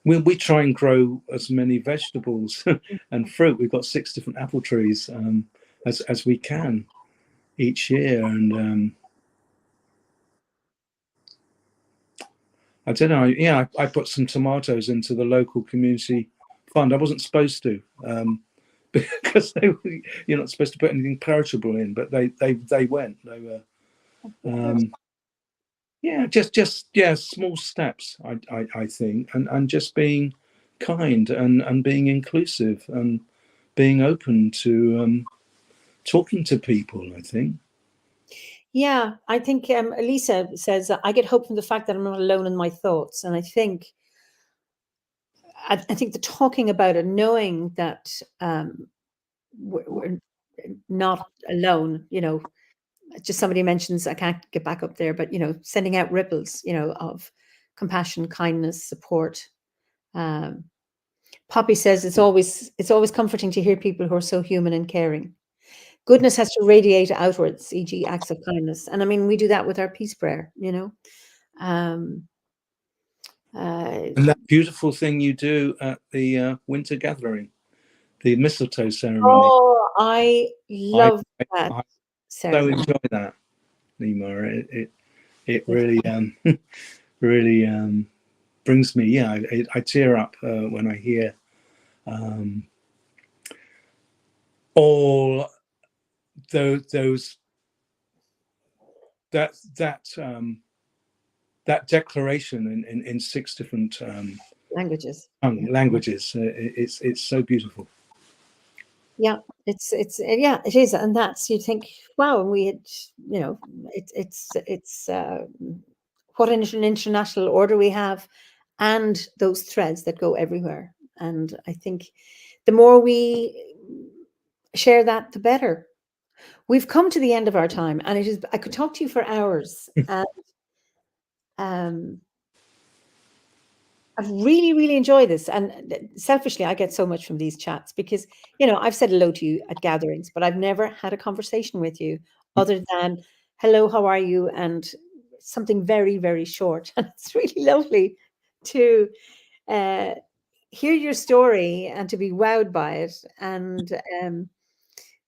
we try and grow as many vegetables and fruit. We've got 6 different apple trees as we can each year. And I don't know. Yeah, I put some tomatoes into the local community fund. I wasn't supposed to, because you're not supposed to put anything perishable in, but they went. They were, just small steps. I think, and just being kind and being inclusive and being open to talking to people, I think.
Yeah, I think Elisa says, I get hope from the fact that I'm not alone in my thoughts. And I think the talking about it, knowing that we're not alone, just somebody mentions, I can't get back up there, but, sending out ripples, of compassion, kindness, support. Poppy says it's always comforting to hear people who are so human and caring. Goodness has to radiate outwards, e.g. acts of kindness. And I mean, we do that with our peace prayer,
And that beautiful thing you do at the winter gathering, the mistletoe ceremony.
Oh, I love that
I
ceremony.
so enjoy that, Eimear. It really really brings me. I tear up when I hear all those that declaration in 6 different
Languages.
languages. It's so beautiful.
Yeah, yeah, it is, and that's, you think, wow, we had, you know, it's what an international order we have, and those threads that go everywhere. And I think the more we share that, the better. We've come to the end of our time, and it is, I could talk to you for hours. And um, I've really, really enjoyed this. And selfishly, I get so much from these chats because, you know, I've said hello to you at gatherings, but I've never had a conversation with you other than hello, how are you? And something very, very short. And it's really lovely to uh, hear your story and to be wowed by it, and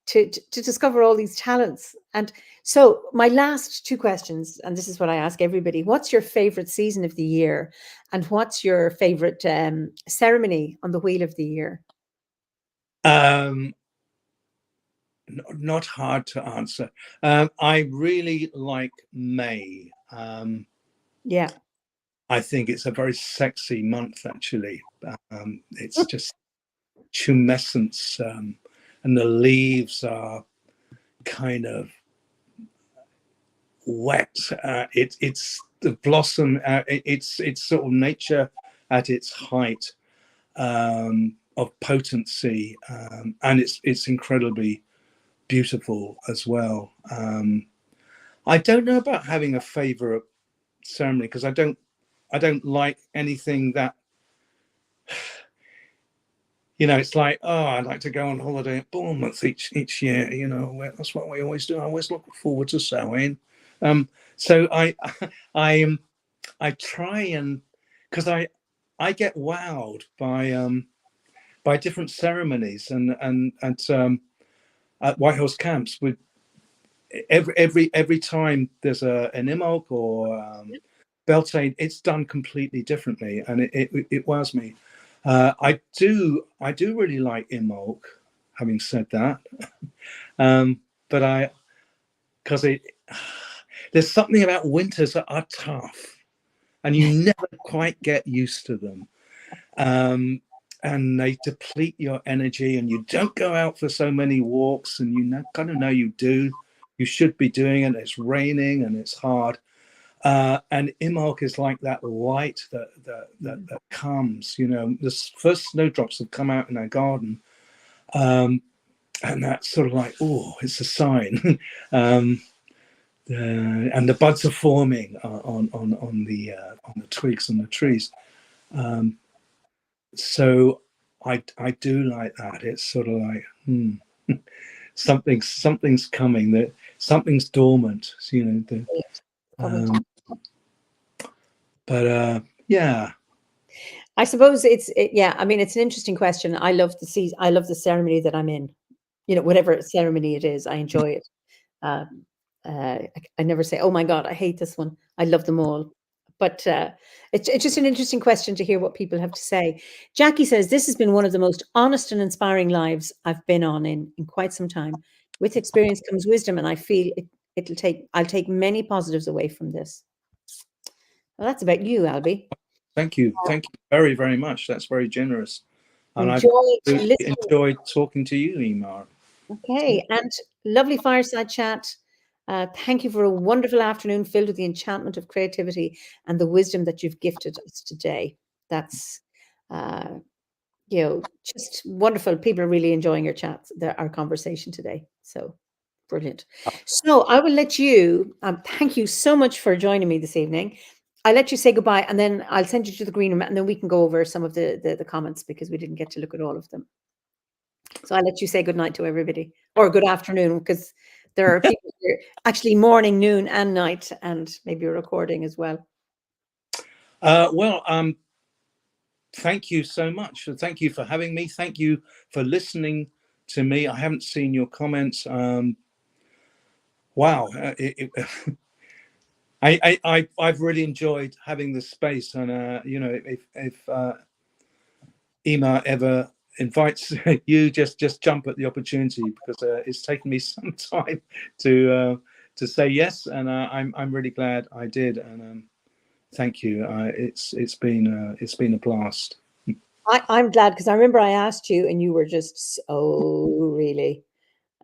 to discover all these talents. And so my last two questions, and this is what I ask everybody: what's your favorite season of the year, and what's your favorite ceremony on the wheel of the year?
Not hard to answer. I really like May.
Yeah.
I think it's a very sexy month, actually. It's just tumescence, and the leaves are kind of wet. It's the blossom. It's sort of nature at its height of potency, and it's incredibly beautiful as well. I don't know about having a favorite ceremony because I don't like anything that, you know, it's like, oh, I'd like to go on holiday at Bournemouth each year. You know, that's what we always do. I always look forward to Samhain. So I try and, because I get wowed by different ceremonies, and at White House camps with every time there's an Imbolc or Beltane, it's done completely differently, and it wows me. I do really like Imbolc. Having said that, but because there's something about winters that are tough, and you never quite get used to them, and they deplete your energy, and you don't go out for so many walks, and you kind of know you should be doing it. It's raining and it's hard. And Imbolc is like that light that comes. You know, the first snowdrops have come out in our garden, and that's sort of like, oh, it's a sign. And the buds are forming on the twigs on the trees. So I do like that. It's sort of like something's coming. That something's dormant. You know. But yeah.
I suppose yeah, I mean, it's an interesting question. I love the season. I love the ceremony that I'm in. You know, whatever ceremony it is, I enjoy it. I never say, "Oh my God, I hate this one." I love them all. But it's just an interesting question to hear what people have to say. Jackie says, "This has been one of the most honest and inspiring lives I've been on in quite some time. With experience comes wisdom, and I feel I'll take many positives away from this." Well, that's about you, Albie.
Thank you very, very much. That's very generous, and I've
Enjoyed
really
listening.
enjoyed talking to you, Eimear.
Okay, and lovely fireside chat. Thank you for a wonderful afternoon filled with the enchantment of creativity and the wisdom that you've gifted us today. That's, uh, you know, just wonderful. People are really enjoying your chat, our conversation today. So brilliant. So I will let you, thank you so much for joining me this evening. I'll let you say goodbye, and then I'll send you to the green room, and then we can go over some of the comments because we didn't get to look at all of them. So I'll let you say good night to everybody, or good afternoon, because there are people here actually morning, noon, and night, and maybe a recording as well.
Well, thank you so much. Thank you for having me. Thank you for listening to me. I haven't seen your comments. Wow, I've really enjoyed having this space, and you know, if Eimear ever invites you, just jump at the opportunity, because it's taken me some time to say yes, and I'm really glad I did, and thank you. It's been a blast.
I'm glad, because I remember I asked you and you were just, oh, really?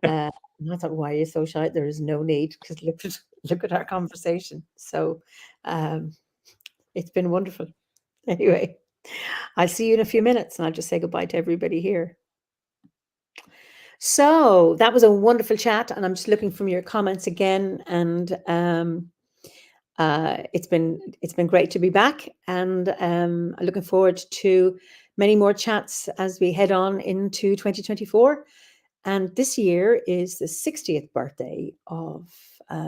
And I thought, why are you so shy? There is no need, because look at our conversation. So it's been wonderful. Anyway, I'll see you in a few minutes, and I'll just say goodbye to everybody here. So that was a wonderful chat, and I'm just looking from your comments again, and it's been great to be back, and I'm looking forward to many more chats as we head on into 2024. And this year is the 60th birthday of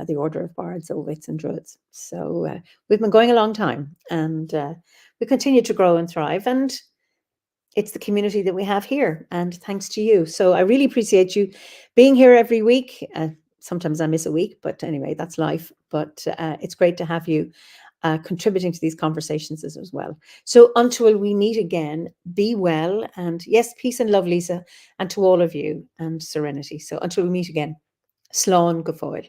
the Order of Bards, Ovates and Druids. So we've been going a long time, and we continue to grow and thrive. And it's the community that we have here, and thanks to you. So I really appreciate you being here every week. Sometimes I miss a week, but anyway, that's life. But it's great to have you contributing to these conversations as well. So until we meet again, be well. And yes, peace and love, Lisa, and to all of you, and serenity. So until we meet again, slán go fóill.